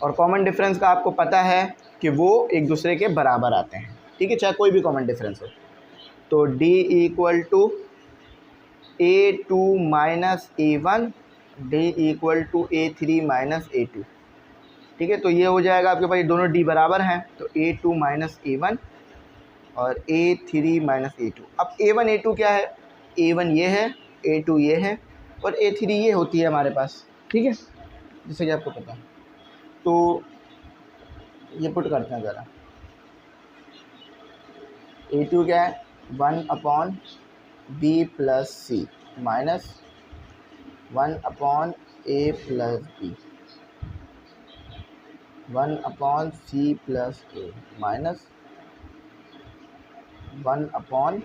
और कॉमन डिफरेंस का आपको पता है कि वो एक दूसरे के बराबर आते हैं, ठीक है, चाहे कोई भी कॉमन डिफरेंस हो। तो D equal to A2 minus A1, D equal to A3 minus A2, ठीक है। तो ये हो जाएगा आपके पास, ये दोनों D बराबर हैं, तो A2 माइनस A1 और A3 माइनस A2। अब A1 A2 क्या है, A1 ये है, A2 ये है, और A3 ये होती है हमारे पास, ठीक है, जैसे कि आपको पता है। तो ये पुट करते हैं ज़रा। A2 क्या है, 1/b plus C minus 1/a plus B 1/c plus A minus 1/b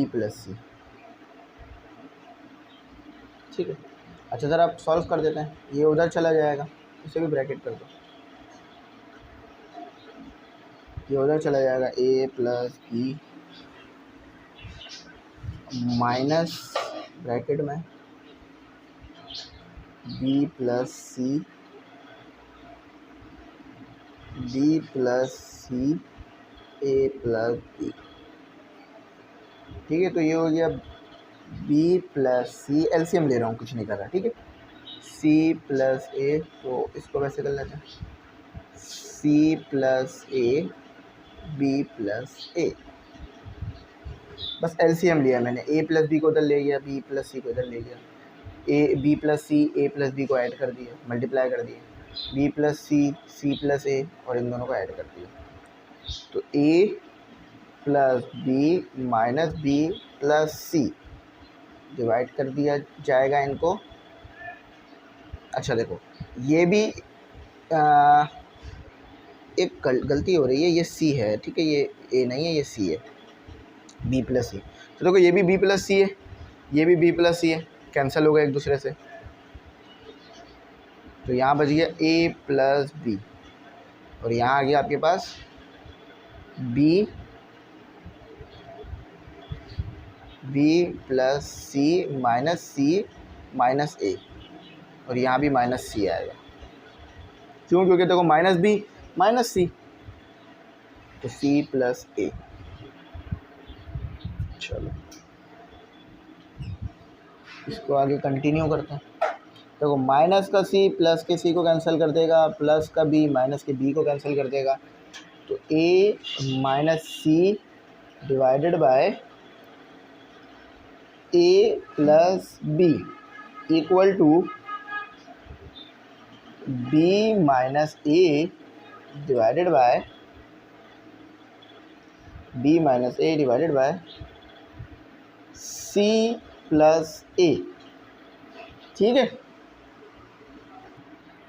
plus C, ठीक है। अच्छा ज़रा आप सॉल्व कर देते हैं, ये उधर चला जाएगा, इसे भी ब्रैकेट कर दो, ये उधर चला जाएगा, a plus B minus bracket में b plus C d plus C a plus B, ठीक है। तो ये हो गया b प्लस सी, एलसीएम ले रहा हूँ, कुछ नहीं कर रहा, ठीक है। c प्लस a, तो इसको वैसे कर लेते हैं, c plus a b plus a, बस एलसीएम लिया मैंने, a प्लस बी को उधर ले गया, b प्लस सी को इधर ले गया, b plus C a plus B को ऐड कर दिया, मल्टीप्लाई कर दिया, b plus C c plus a, और इन दोनों को ऐड कर दिया, तो a plus B minus B plus C divide कर दिया जाएगा इनको। अच्छा देखो, ये भी एक गलती हो रही है, ये c है, ठीक है, ये a नहीं है, ये c है, b प्लस सी। तो देखो ये भी b प्लस सी है, ये भी b प्लस सी है, कैंसिल हो गया एक दूसरे से, तो यहाँ बच गया a प्लस बी, और यहाँ आ गया आपके पास b plus C minus a, और यहाँ भी माइनस सी आएगा, क्यों, क्योंकि देखो माइनस b माइनस सी, तो c प्लस a। चलो इसको आगे कंटिन्यू करते हैं। देखो माइनस का c प्लस के c को कैंसिल कर देगा, प्लस का b माइनस के b को कैंसिल कर देगा, तो a minus C divided by a plus b equal to b minus a divided by c plus a, ठीक है।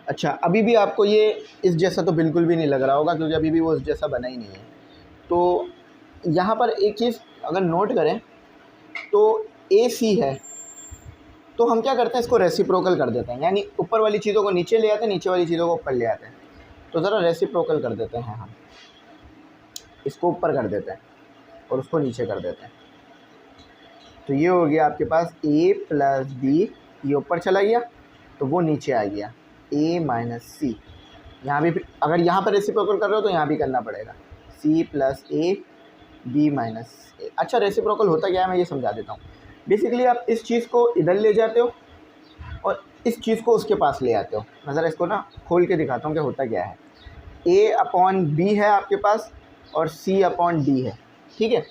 अच्छा अभी भी आपको ये इस जैसा तो बिल्कुल भी नहीं लग रहा होगा, क्योंकि अभी भी वो इस जैसा बना ही नहीं है। तो यहाँ पर एक चीज़ अगर नोट करें तो AC है, तो हम क्या करते हैं, इसको रेसिप्रोकल कर देते हैं, यानी ऊपर वाली चीज़ों को नीचे ले आते हैं, नीचे वाली चीज़ों को ऊपर ले आते हैं। तो ज़रा रेसिप्रोकल कर देते हैं हम, इसको ऊपर कर देते हैं, और उसको नीचे कर देते हैं। तो ये हो गया आपके पास a प्लस बी, ये ऊपर चला गया तो वो नीचे आ गया a माइनस सी। यहाँ भी अगर यहाँ पर रेसिप्रोकल कर रहे हो तो यहाँ भी करना पड़ेगा c plus a b minus A. अच्छा, रेसिप्रोकल होता क्या है मैं ये समझा देता हूँ। बेसिकली आप इस चीज़ को इधर ले जाते हो और इस चीज़ को उसके पास ले आते हो। मैं ज़रा इसको ना खोल के दिखाता हूँ कि होता क्या है। a अपॉन बी है आपके पास और c अपॉन डी है, ठीक है।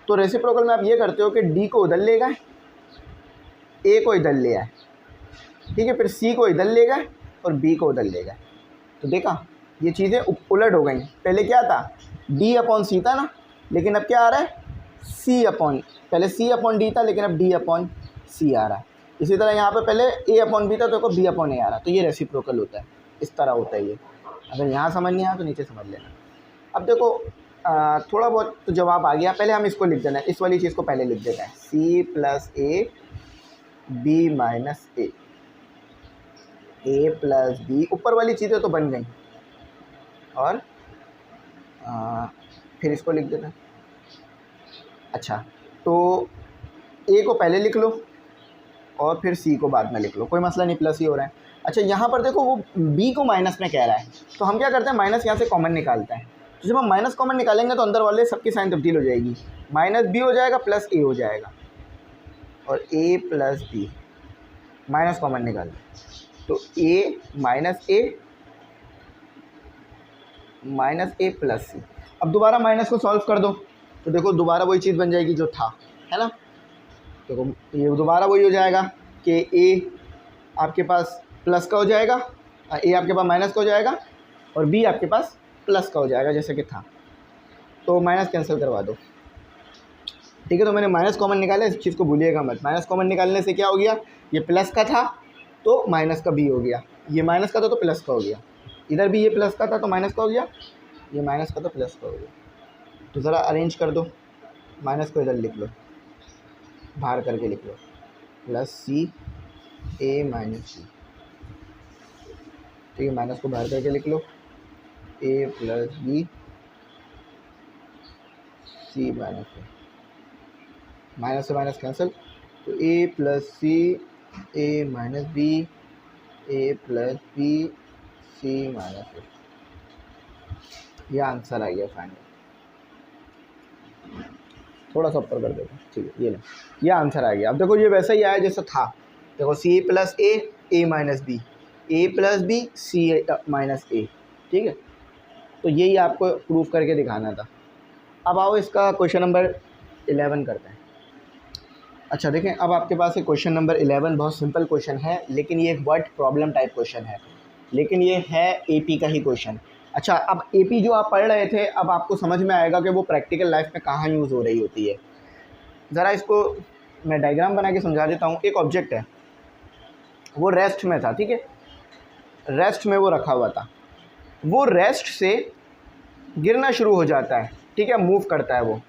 तो रेसिप्रोकल में आप ये करते हो कि d को उधर ले गए, a को इधर ले आए, ठीक है, फिर c को इधर ले गए और b को उधर ले गए। तो देखा ये चीज़ें उलट हो गई। पहले क्या था, d अपॉन सी था ना, लेकिन अब क्या आ रहा है c अपॉन, पहले c अपॉन डी था लेकिन अब d अपॉन सी आ रहा है। इसी तरह यहाँ पे पहले a अपॉन बी था तो b अपॉन ए आ रहा है। तो ये रेसिप्रोकल होता है, इस तरह होता है ये। अगर यहाँ समझ नहीं आया तो नीचे समझ लेना। अब देखो थोड़ा बहुत तो जवाब आ गया। पहले हम इसको लिख देना है, इस वाली चीज़ को पहले लिख देते हैं, c plus A B minus A plus B. ऊपर वाली चीज़ें तो बन गई और फिर इसको लिख देना। अच्छा, तो a को पहले लिख लो और फिर c को बाद में लिख लो, कोई मसला नहीं, प्लस ही हो रहा है। अच्छा, यहाँ पर देखो वो b को माइनस में कह रहा है, तो हम क्या करते हैं, माइनस यहाँ से कॉमन निकालते हैं। तो जब हम माइनस कॉमन निकालेंगे तो अंदर वाले सबकी साइन तब्दील हो जाएगी, माइनस b हो जाएगा प्लस a हो जाएगा और a plus B minus common निकालें तो a minus A plus C. अब दोबारा माइनस को सॉल्व कर दो तो देखो दोबारा वही चीज़ बन जाएगी जो था, है ना। देखो ये दोबारा वही हो जाएगा कि a आपके पास प्लस का हो जाएगा, a आपके पास माइनस का हो जाएगा और b आपके पास प्लस का हो जाएगा जैसे कि था। तो माइनस कैंसिल करवा दो, ठीक है। तो मैंने माइनस कॉमन निकाला, इस चीज़ को भूलिएगा मत। माइनस कॉमन निकालने से क्या हो गया, ये प्लस का था तो माइनस का b हो गया, ये माइनस का था तो प्लस का हो गया, इधर भी ये प्लस का था तो माइनस का हो गया, ये माइनस का तो प्लस का हो गया। तो ज़रा अरेंज कर दो, माइनस को इधर लिख लो, बाहर करके लिख लो, प्लस सी ए माइनस सी, ठीक है। माइनस को बाहर करके लिख लो, ए प्लस बी सी माइनस ए, माइनस से माइनस कैंसिल, तो ए प्लस सी ए माइनस बी ए प्लस बी सी माइनस ए, यह आंसर आ गया फाइनल। थोड़ा सा ऊपर कर देगा, ठीक है, ये लो, ये आंसर आ गया। अब देखो ये वैसा ही आया जैसा था, देखो C plus A minus B, A plus B C minus ए, ठीक है। तो यही आपको प्रूफ करके दिखाना था। अब आओ इसका क्वेश्चन नंबर 11 करते हैं। अच्छा देखें, अब आपके पास एक क्वेश्चन नंबर 11 बहुत सिंपल क्वेश्चन है, लेकिन ये एक वर्ड प्रॉब्लम टाइप क्वेश्चन है, लेकिन ये है एपी का ही क्वेश्चन। अच्छा, अब एपी जो आप पढ़ रहे थे अब आपको समझ में आएगा कि वो प्रैक्टिकल लाइफ में कहाँ यूज़ हो रही होती है। ज़रा इसको मैं डायग्राम बना के समझा देता हूँ। एक ऑब्जेक्ट है, वो रेस्ट में था, ठीक है, रेस्ट में वो रखा हुआ था, वो रेस्ट से गिरना शुरू हो जाता है, ठीक है, मूव करता है, वो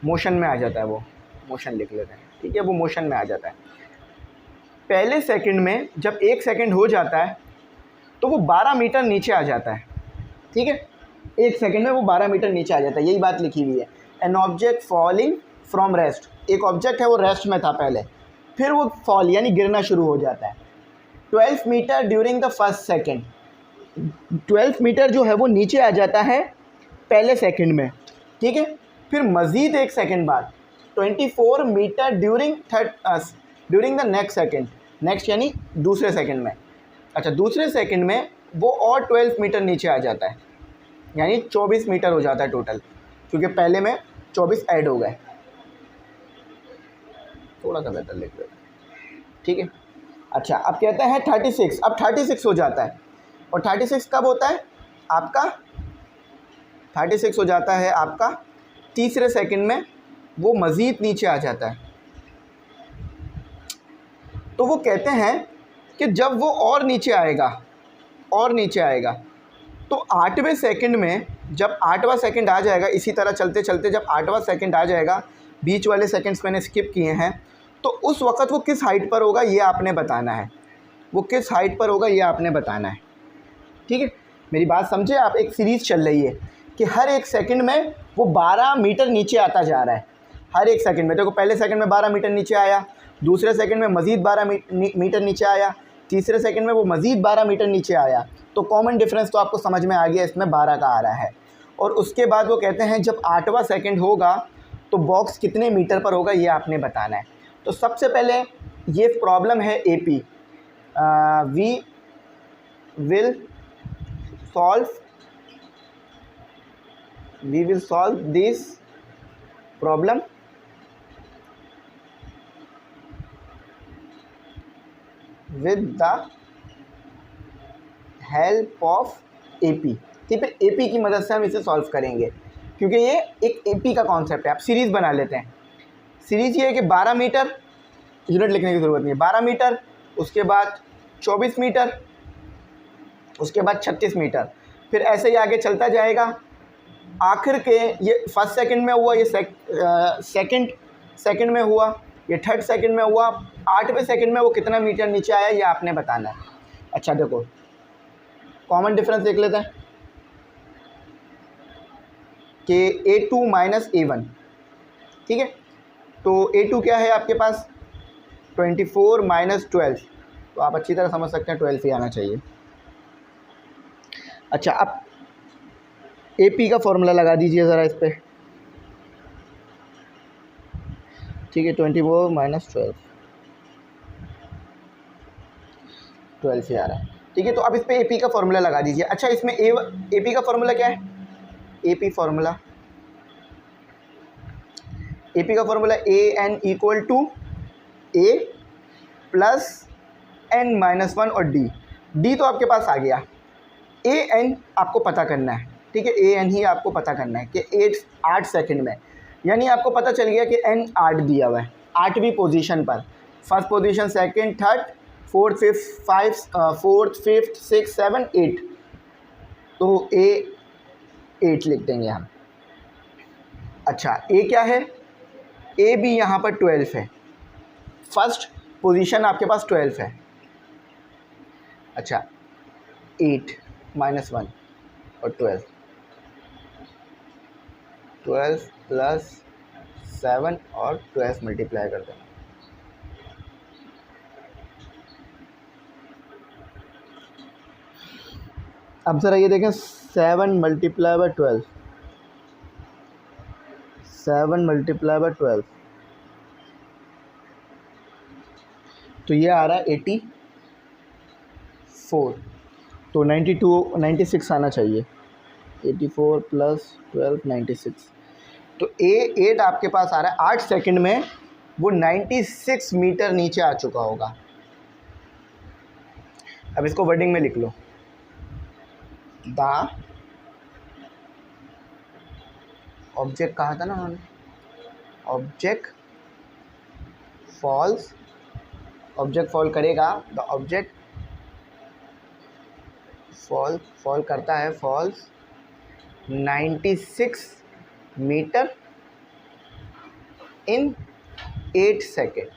मोशन में आ जाता है, वो मोशन लिख लेते हैं, ठीक है, वो मोशन में आ जाता है। पहले सेकंड में जब 1 सेकंड हो जाता है तो वो 12 मीटर नीचे आ जाता है, ठीक है, 1 सेकंड में वो 12 मीटर नीचे आ जाता है, यही बात लिखी हुई है। An object falling from rest, एक ऑब्जेक्ट है वो रेस्ट में था पहले, फिर वो फॉल यानी गिरना शुरू हो जाता है 12 metre during the first second, 12 metre जो है वो नीचे आ जाता है पहले सेकंड में, ठीक है। फिर मज़ीद 1 सेकंड बाद 24 metre during the next second, next यानी दूसरे सेकंड में। अच्छा, दूसरे सेकंड में वो और 12 मीटर नीचे आ जाता है, यानी 24 मीटर हो जाता है टोटल, क्योंकि पहले में 24 ऐड हो गए। थोड़ा सा बेहतर लिख रहे, ठीक है। अच्छा, अब कहते हैं 36, अब 36 हो जाता है, और 36 कब होता है आपका, 36 हो जाता है आपका तीसरे सेकंड में, वो मज़ीद नीचे आ जाता है। तो वो कहते हैं कि जब वो और नीचे आएगा, और नीचे आएगा, तो 8वें सेकंड में, जब 8वां सेकंड आ जाएगा, इसी तरह चलते चलते जब 8वां सेकंड आ जाएगा, बीच वाले सेकंड्स मैंने स्किप किए हैं, तो उस वक़्त वो किस हाइट पर होगा ये आपने बताना है, वो किस हाइट पर होगा ये आपने बताना है, ठीक है। मेरी बात समझे आप, एक सीरीज़ चल रही है, कि हर एक सेकंड में वो 12 मीटर नीचे आता जा रहा है। हर एक सेकंड में देखो, पहले सेकंड में 12 मीटर नीचे आया, दूसरे सेकंड में मज़ीद 12 मीटर नीचे आया, तीसरे सेकंड में वो मज़ीद 12 मीटर नीचे आया। तो कॉमन डिफरेंस तो आपको समझ में आ गया, इसमें 12 का आ रहा है। और उसके बाद वो कहते हैं जब 8वां सेकंड होगा तो बॉक्स कितने मीटर पर होगा, ये आपने बताना है। तो सबसे पहले ये प्रॉब्लम है AP, we will solve this problem with the help of AP। ठीक है, AP की मदद से हम इसे सॉल्व करेंगे, क्योंकि ये एक AP का कॉन्सेप्ट है। आप सीरीज़ बना लेते हैं। सीरीज़ ये है कि 12 मीटर, यूनिट लिखने की ज़रूरत नहीं है, 12 मीटर, उसके बाद 24 मीटर, उसके बाद 36 मीटर, फिर ऐसे ही आगे चलता जाएगा। आखिर के ये फर्स्ट सेकंड में हुआ, ये सेकंड में हुआ, ये थर्ड सेकंड में हुआ, 8वें सेकंड में वो कितना मीटर नीचे आया, ये आपने बताना है। अच्छा देखो, कॉमन डिफरेंस देख लेते हैं कि A2 माइनस A1। ठीक है, तो A2 क्या है आपके पास, 24 माइनस 12, तो आप अच्छी तरह समझ सकते हैं 12 ही आना चाहिए। अच्छा, अब AP का फॉर्मूला लगा दीजिए ज़रा इस पर। ठीक है, 24 माइनस 12 ही आ रहा है। ठीक है, तो अब इस पर AP का फॉर्मूला लगा दीजिए। अच्छा, इसमें AP का फॉर्मूला क्या है, AP का formula AN equal to A plus N minus 1 और D तो आपके पास आ गया। AN आपको पता करना है। ठीक है, AN ही आपको पता करना है कि 8 सेकंड में, यानी आपको पता चल गया कि N 8 दिया हुआ है 8वीं पोजीशन पर। First position, second, third, fourth, fifth, 6, 7, 8, तो A 8 लिख देंगे हम। अच्छा, A क्या है, A भी यहाँ पर 12 है, फर्स्ट पोजीशन आपके पास 12 है। अच्छा, 8 माइनस 1 और 12 प्लस 7 और 12 मल्टीप्लाई कर देना। अब ज़रा ये देखें, 7 मल्टीप्लाई बाय 12, 7 मल्टीप्लाई बाय 12, तो ये आ रहा है 84, तो 96 आना चाहिए। 84 प्लस 12, 96, तो A8 आपके पास आ रहा है 8 सेकंड में, वो 96 मीटर नीचे आ चुका होगा। अब इसको वर्डिंग में लिख लो, द ऑब्जेक्ट कहा था ना उन्होंने, ऑब्जेक्ट फॉल करेगा, द ऑब्जेक्ट फॉल करता है, फॉल्स 96 मीटर इन 8 सेकेंड।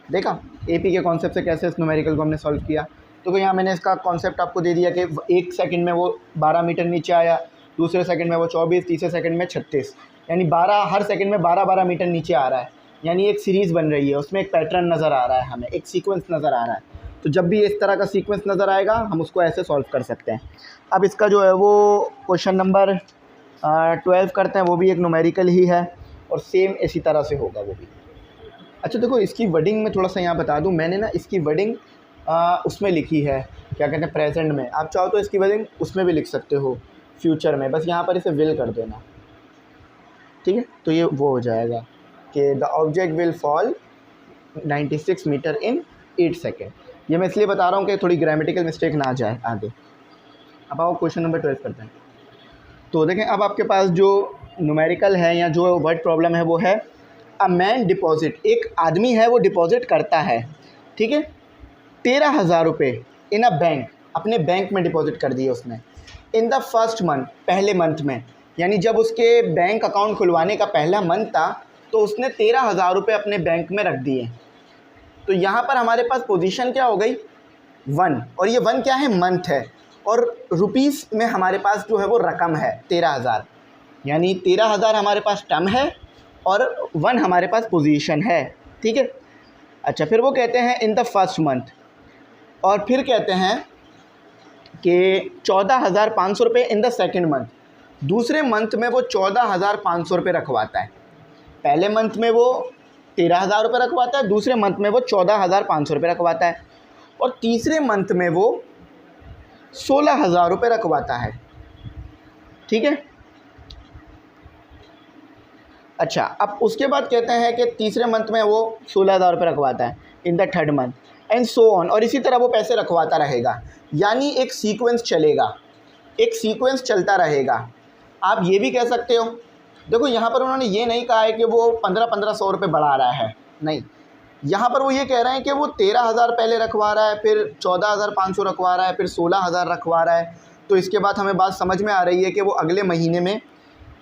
देखा AP के कॉन्सेप्ट से कैसे इस न्यूमेरिकल को हमने सॉल्व किया। तो यहाँ मैंने इसका कॉन्सेप्ट आपको दे दिया कि एक सेकंड में वो 12 मीटर नीचे आया, दूसरे सेकंड में वो 24, तीसरे सेकंड में 36, यानी 12, हर सेकंड में 12 मीटर नीचे आ रहा है। यानी एक सीरीज़ बन रही है, उसमें एक पैटर्न नज़र आ रहा है, हमें एक सीक्वेंस नज़र आ रहा है। तो जब भी इस तरह का सीक्वेंस नज़र आएगा हम उसको ऐसे सॉल्व कर सकते हैं। अब इसका जो है वो क्वेश्चन नंबर 12 करते हैं, वो भी एक न्यूमेरिकल ही है और सेम इसी तरह से होगा वो भी। अच्छा देखो, इसकी वर्डिंग में थोड़ा सा यहाँ बता दूँ, मैंने ना इसकी वर्डिंग उसमें लिखी है, क्या कहते हैं, प्रेजेंट में। आप चाहो तो इसकी वर्डिंग उसमें भी लिख सकते हो, फ्यूचर में, बस यहाँ पर इसे विल कर देना। ठीक है, तो ये वो हो जाएगा कि the object will fall 96 metre in 8 second. ये मैं इसलिए बता रहा हूँ कि थोड़ी ग्रामेटिकल मिस्टेक ना आ जाए आगे। अब आओ क्वेश्चन नंबर 12 करते हैं। तो देखें, अब आपके पास जो न्यूमेरिकल है या जो वर्ड प्रॉब्लम है वो है अ मैन डिपॉजिट, एक आदमी है वो डिपॉजिट करता है, ठीक है, 13,000 रुपये इन अ बैंक, अपने बैंक में डिपॉजिट कर दिए उसने, इन द फर्स्ट मंथ, पहले मंथ में, यानी जब उसके बैंक अकाउंट खुलवाने का पहला मंथ था तो उसने 13,000 रुपये अपने बैंक में रख दिए। तो यहाँ पर हमारे पास पोजीशन क्या हो गई, 1, और ये 1 क्या है, मंथ है। और रुपीस में हमारे पास जो है वो रकम है 13,000, यानी 13,000 हमारे पास टर्म है और 1 हमारे पास पोजीशन है, ठीक है। अच्छा, फिर वो कहते हैं इन द फर्स्ट मंथ, और फिर कहते हैं कि 14,500 रुपये इन द सेकेंड मंथ। दूसरे मंथ में वो 14,500 रुपये रखवाता है। पहले मंथ में वो 13,000 रुपये रखवाता है, दूसरे मंथ में वो 14,500 रुपये रखवाता है, और तीसरे मंथ में वो 16,000 रुपये रखवाता है, ठीक है। अच्छा, अब उसके बाद कहते हैं कि तीसरे मंथ में वो 16,000 रुपये रखवाता है in the third month, and so on, और इसी तरह वो पैसे रखवाता रहेगा। यानी एक सीक्वेंस चलेगा, एक सीक्वेंस चलता रहेगा। आप ये भी कह सकते हो, देखो यहाँ पर उन्होंने ये नहीं कहा है कि वो 1500 रुपये बढ़ा रहा है, नहीं, यहाँ पर वो ये कह रहे हैं कि वो 13,000 पहले रखवा रहा है, फिर 14,500 रखवा रहा है, फिर 16,000 रखवा रहा है। तो इसके बाद हमें बात समझ में आ रही है कि वो अगले महीने में,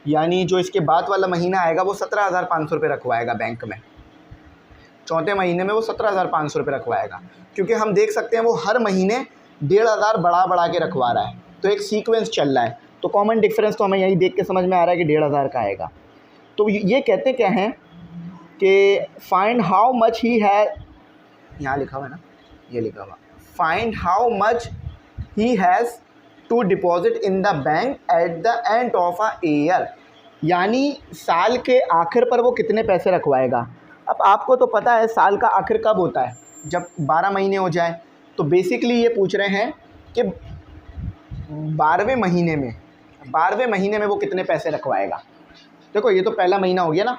यानी जो इसके बाद वाला महीना आएगा, वो 17,500 रुपये रखवाएगा बैंक में। चौथे महीने में वो 17,500 रुपये रखवाएगा, क्योंकि हम देख सकते हैं वो हर महीने 1,500 बढ़ा के रखवा रहा है। तो एक सीक्वेंस चल रहा है, तो कॉमन डिफरेंस तो हमें यही देख के समझ में आ रहा है कि 1,500 का आएगा। तो ये कहते क्या हैं कि फाइंड हाउ मच ही है, यहाँ लिखा हुआ है ना, ये लिखा हुआ, find how much he has to deposit in the bank at the end of a year, यानी साल के आखिर पर वो कितने पैसे रखवाएगा। अब आपको तो पता है साल का आखिर कब होता है, जब 12 महीने हो जाए। तो बेसिकली ये पूछ रहे हैं कि 12वें महीने में वो कितने पैसे रखवाएगा। देखो ये तो पहला महीना हो गया ना,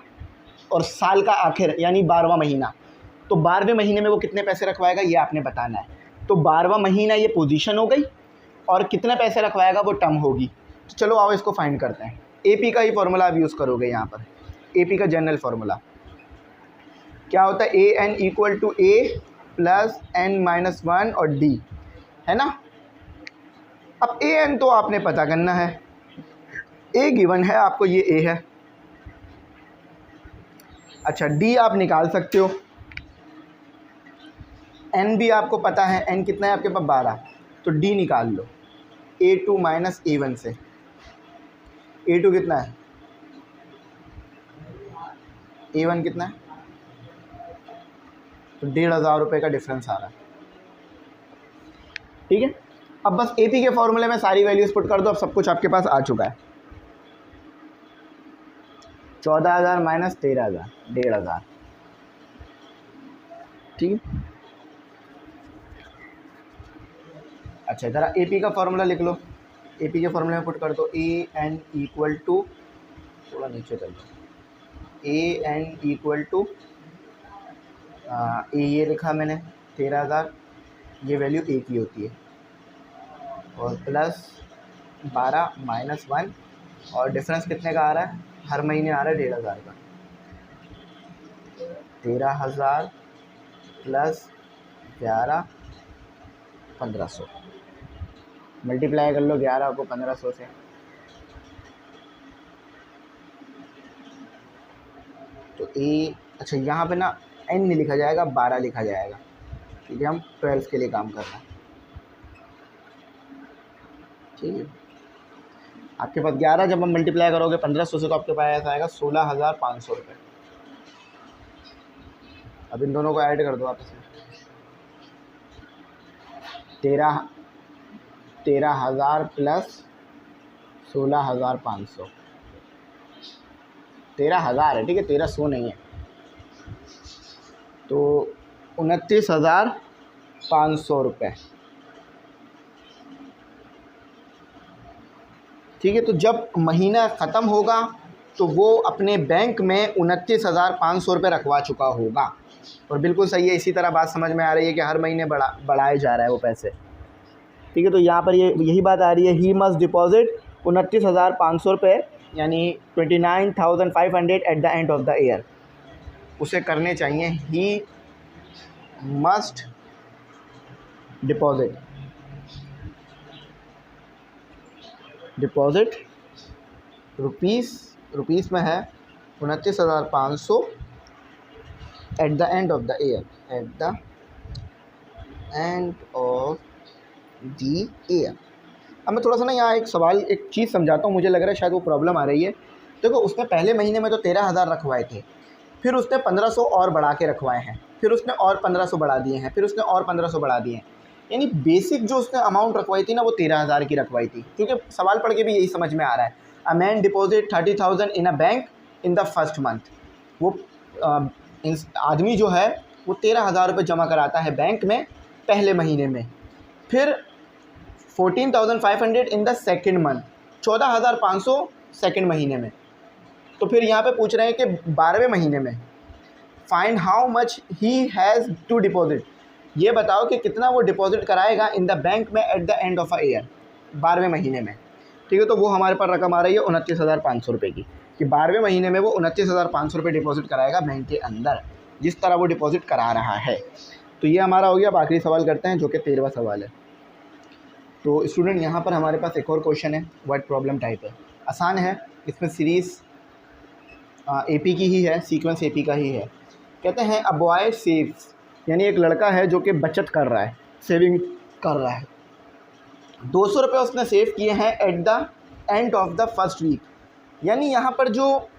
और साल का आखिर यानी 12वां महीना, तो 12वें महीने में वो कितने पैसे रखवाएगा ये आपने बताना है। तो 12वां महीना ये पोजीशन हो गई, और कितने पैसे रखवाएगा वो टर्म होगी। तो चलो आओ इसको फाइंड करते हैं। एपी का ही फॉर्मूला आप यूज़ करोगे यहाँ पर, एपी का जनरल फार्मूला क्या होता है, A N equal to A plus N minus 1 और डी, है ना। अब ए एन तो आपने पता करना है, ए गिवन है आपको, ये ए है। अच्छा, डी आप निकाल सकते हो, एन भी आपको पता है, एन कितना है आपके पास 12, तो डी निकाल लो A2 माइनस A1 से। A2 कितना है, A1 कितना है, तो 1,500 रुपये का डिफरेंस आ रहा है, ठीक है। अब बस एपी के फॉर्मूले में सारी वैल्यूज पुट कर दो, अब सब कुछ आपके पास आ चुका है। 14,000 माइनस 13,000, 1,500, ठीक है। अच्छा, ज़रा एपी का फॉर्मूला लिख लो, एपी के फॉर्मूले में पुट कर दो, ए एन इक्वल टू, थोड़ा नीचे कर दो, ए एन इक्वल टू, ए ये लिखा मैंने 13,000, ये वैल्यू ए की होती है, और प्लस 12 माइनस 1, और डिफरेंस कितने का आ रहा है, हर महीने आ रहा है 1,500 का। 13,000 प्लस 11, 1,500, मल्टीप्लाई कर लो 11 को 1,500 से, तो ए, अच्छा यहाँ पे ना एन नहीं लिखा जाएगा, 12 लिखा जाएगा, ठीक है। हम 12 के लिए काम कर रहे हैं, ठीक है। आपके पास 11 जब हम मल्टीप्लाई करोगे 1,500 से, तो आपके पास ऐसा आएगा 16,500 रुपये। अब इन दोनों को ऐड कर दो आपस में, 13,000 प्लस 16,500, 13,000 है, ठीक है, 1,300 नहीं है, तो 29,500 रुपये, ठीक है। तो जब महीना ख़त्म होगा तो वो अपने बैंक में 29,500 रुपये रखवा चुका होगा, और बिल्कुल सही है। इसी तरह बात समझ में आ रही है कि हर महीने बढ़ाए जा रहा है वो पैसे, ठीक है। तो यहाँ पर यही बात आ रही है, ही मस्ट डिपॉजिट 29,500 रुपये, यानी 29,500 eight the end of the year, उसे करने चाहिए। ही मस्ट डिपॉजिट रुपीस में है 29,500 eight the end of the year, eight the end of the year, अब मैं थोड़ा सा ना यहाँ एक सवाल, एक चीज़ समझाता हूँ, मुझे लग रहा है शायद वो प्रॉब्लम आ रही है। देखो उसने पहले महीने में तो 13,000 रखवाए थे, फिर उसने 1500 और बढ़ा के रखवाए हैं, फिर उसने और 1500 बढ़ा दिए हैं, फिर उसने और 1500 बढ़ा दिए हैं। यानी बेसिक जो उसने अमाउंट रखवाई थी ना वो 13,000 की रखवाई थी, क्योंकि सवाल पढ़ के भी यही समझ में आ रहा है। A man deposit 30,000 in a bank in the first month. वो आदमी जो है वो 13,000 रुपये जमा कराता है बैंक में पहले महीने में, फिर 14,500 in the second month, 14,500 second महीने में। तो फिर यहाँ पे पूछ रहे हैं कि 12वें महीने में find how much he has to deposit, ये बताओ कि कितना वो डिपॉजिट कराएगा इन द बैंक में at the end of a year, 12वें महीने में। ठीक है, तो वो हमारे पास रकम आ रही है 29,500 रुपये की, कि 12वें महीने में वो 29,500 रुपये डिपॉजिट कराएगा बैंक के अंदर, जिस तरह वो डिपॉजिट करा रहा है। तो ये हमारा हो गया। अब आखिरी सवाल करते हैं जो कि 13वां सवाल है। तो स्टूडेंट यहाँ पर हमारे पास एक और क्वेश्चन है, वर्ड प्रॉब्लम टाइप है, आसान है। इसमें सीरीज़ एपी की ही है, सीक्वेंस एपी का ही है। कहते हैं अ बॉय सेव्स, यानी एक लड़का है जो कि बचत कर रहा है, सेविंग कर रहा है। 200 रुपये उसने सेव किए हैं at the end of the first week. यानी यहाँ पर जो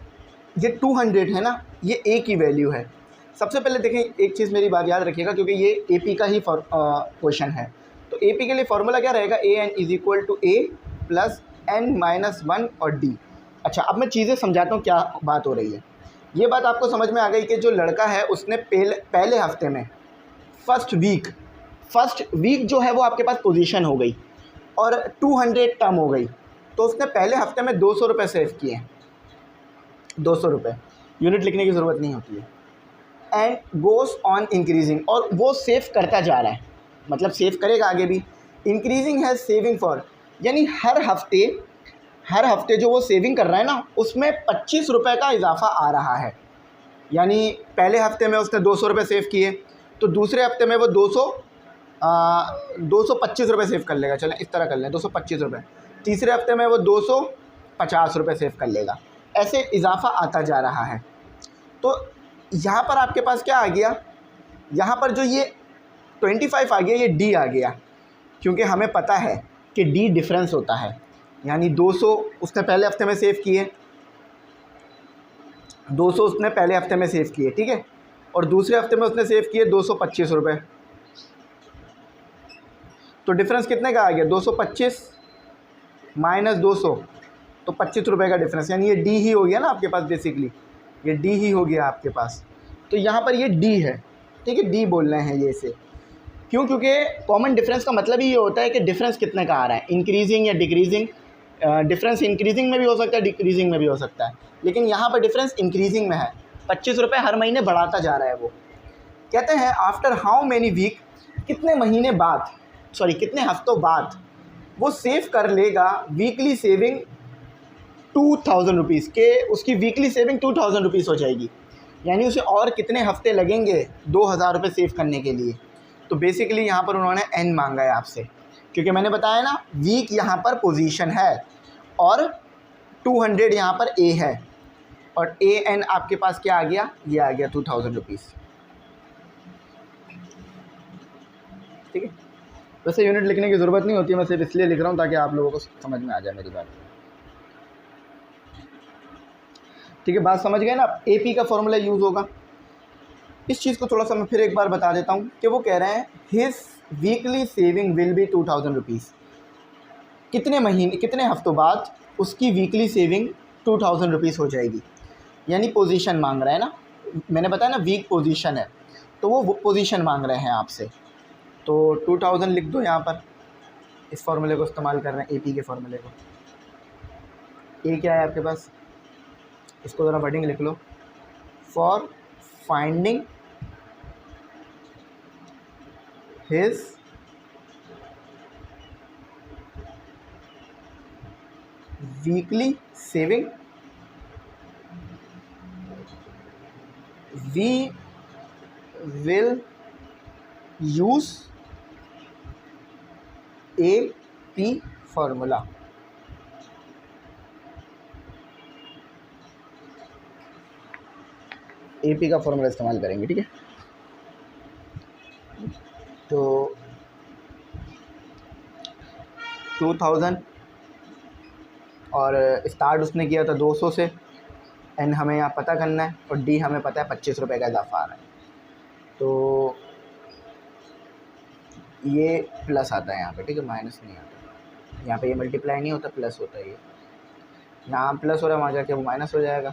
ये 200 है ना, ये ए की वैल्यू है। सबसे पहले देखें, एक चीज़ मेरी बात याद रखिएगा, क्योंकि ये एपी का ही क्वेश्चन है। तो एपी के लिए फार्मूला क्या रहेगा, A N is equal to A plus N minus 1 और डी। अच्छा, अब मैं चीज़ें समझाता हूँ क्या बात हो रही है। ये बात आपको समझ में आ गई कि जो लड़का है उसने पहले हफ्ते में फर्स्ट वीक जो है वो आपके पास पोजीशन हो गई और 200 टर्म हो गई, तो उसने पहले हफ्ते में 200 रुपये सेव किए हैं। 200 रुपये, यूनिट लिखने की ज़रूरत नहीं होती है। एंड गोज़ ऑन इंक्रीजिंग, और वो सेव करता जा रहा है, मतलब सेव करेगा आगे भी। इंक्रीजिंग है सेविंग फॉर, यानी हर हफ्ते जो वो सेविंग कर रहा है ना, उसमें 25 रुपये का इजाफा आ रहा है। यानी पहले हफ्ते में उसने 200 रुपये सेव किए, तो दूसरे हफ्ते में वो 225 रुपये सेव कर लेगा। चलें इस तरह कर लें, 225 रुपये। तीसरे हफ्ते में वो 250 रुपये सेव कर लेगा। ऐसे इजाफा आता जा रहा है। तो यहाँ पर आपके पास क्या आ गया, यहाँ पर जो ये 25 आ गया, ये डी आ गया, क्योंकि हमें पता है कि डी डिफरेंस होता है। यानी 200 उसने पहले हफ्ते में सेव किए, 200 उसने पहले हफ्ते में सेव किए, ठीक है, और दूसरे हफ्ते में उसने सेव किए 225 रुपये। तो डिफरेंस कितने का आ गया, 225 माइनस 200, तो 25 रुपये का डिफरेंस। यानी ये डी ही हो गया ना आपके पास, बेसिकली ये डी ही हो गया आपके पास। तो यहाँ पर ये डी है, ठीक है, डी बोल रहे हैं ये इसे। क्यों, क्योंकि कॉमन डिफरेंस का मतलब ही ये होता है कि डिफरेंस कितने का आ रहा है, इंक्रीजिंग या डिक्रीजिंग। डिफरेंस इंक्रीजिंग में भी हो सकता है, डिक्रीजिंग में भी हो सकता है, लेकिन यहाँ पर डिफरेंस इंक्रीजिंग में है। 25 रुपये हर महीने बढ़ाता जा रहा है वो। कहते हैं आफ्टर हाउ मैनी वीक, कितने महीने बाद, सॉरी कितने हफ्तों बाद वो सेव कर लेगा वीकली सेविंग 2,000 रुपीज़ के, उसकी वीकली सेविंग 2,000 रुपीज़ हो जाएगी। यानी उसे और कितने हफ्ते लगेंगे 2,000 रुपये सेव करने के लिए। तो बेसिकली यहाँ पर उन्होंने एन मांगा है आपसे, क्योंकि मैंने बताया ना वीक यहाँ पर पोजीशन है और 200 यहाँ पर ए है, और ए एन आपके पास क्या आ गया, ये आ गया 2,000 रुपीज़। ठीक है, वैसे यूनिट लिखने की ज़रूरत नहीं होती है, मैं सिर्फ इसलिए लिख रहा हूँ ताकि आप लोगों को समझ में आ जाए मेरी बात। ठीक है, बात समझ गए ना। एपी का फॉर्मूला यूज़ होगा। इस चीज़ को थोड़ा सा मैं फिर एक बार बता देता हूँ कि वो कह रहे हैं his weekly saving will be 2,000 rupees. कितने हफ्तों बाद उसकी वीकली सेविंग 2,000 रुपीज़ हो जाएगी। यानी पोजीशन मांग रहा है ना, मैंने बताया ना वीक पोजीशन है, तो वो पोजीशन मांग रहे हैं आपसे। तो 2,000 लिख दो यहाँ पर, इस फॉर्मूले को इस्तेमाल कर रहे हैं, एपी के फॉर्मूले को। ए क्या है आपके पास, इसको ज़रा वर्डिंग लिख लो, for finding his weekly saving we will use AP formula. AP का फॉर्मूला इस्तेमाल करेंगे, ठीक है। तो 2000 और स्टार्ट उसने किया था 200 से। एन हमें यहाँ पता करना है और डी हमें पता है 25 रुपये का इजाफा आ रहा है। तो ये प्लस आता है यहाँ पे, ठीक है, माइनस नहीं आता। यहाँ पे ये मल्टीप्लाई नहीं होता, प्लस होता है। ये यहाँ प्लस हो रहा है, वहाँ जाके वो माइनस हो जाएगा।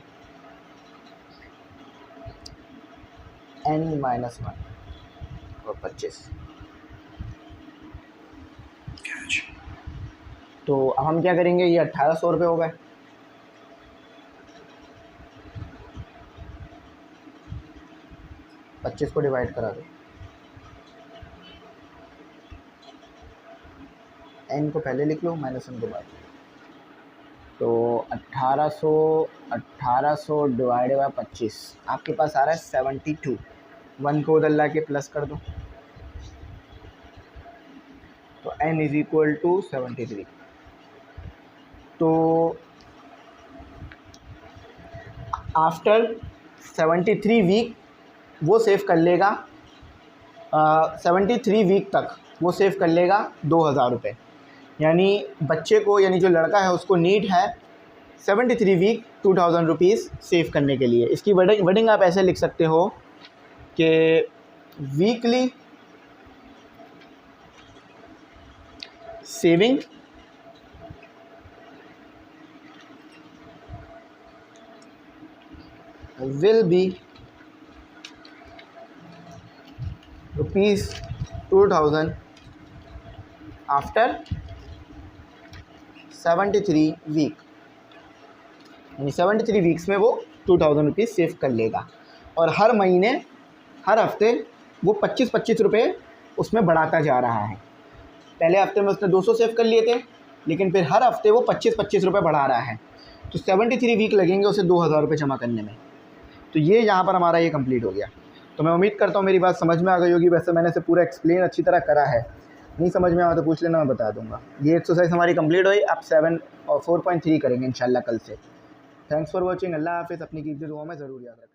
n-1 और 25। तो अब हम क्या करेंगे, ये 1800 रुपये हो गए। पच्चीस को डिवाइड करा दो, n को पहले लिख लो, माइनस n को बाद। तो 1800 डिवाइड बाय 25 आपके पास आ रहा है 72। 1 को उधर ला के प्लस कर दो, तो n इज इक्वल टू 73। तो आफ्टर 73 वीक वो सेव कर लेगा, 73 वीक तक वो सेव कर लेगा 2000 रुपये। यानी बच्चे को, यानी जो लड़का है उसको नीड है 73 वीक 2000 रुपीज़ सेव करने के लिए। इसकी वर्डिंग आप ऐसे लिख सकते हो कि weekly saving will be ₹2000 after 73 week. यानी 73 वीक्स में वो 2000 रुपीज़ सेव कर लेगा। और हर महीने, हर हफ्ते वो 25-25 रुपये उसमें बढ़ाता जा रहा है। पहले हफ्ते में उसने 200 सेव कर लिए थे, लेकिन फिर हर हफ्ते वो 25-25 रुपये बढ़ा रहा है। तो 73 वीक लगेंगे उसे 2000 रुपये जमा करने में। तो ये यहाँ पर हमारा ये कंप्लीट हो गया। तो मैं उम्मीद करता हूँ मेरी बात समझ में आ गई होगी। वैसे मैंने इसे पूरा एक्सप्लेन अच्छी तरह करा है, नहीं समझ में आया तो पूछ लेना, मैं बता दूँगा। ये एक्सरसाइज हमारी कंप्लीट हुई। आप 7 और 4.3 करेंगे इंशाल्लाह कल से। Thanks for watching. अल्लाह हाफ़िज़। अपनी कीमती दुआओं में ज़रूर याद रखें।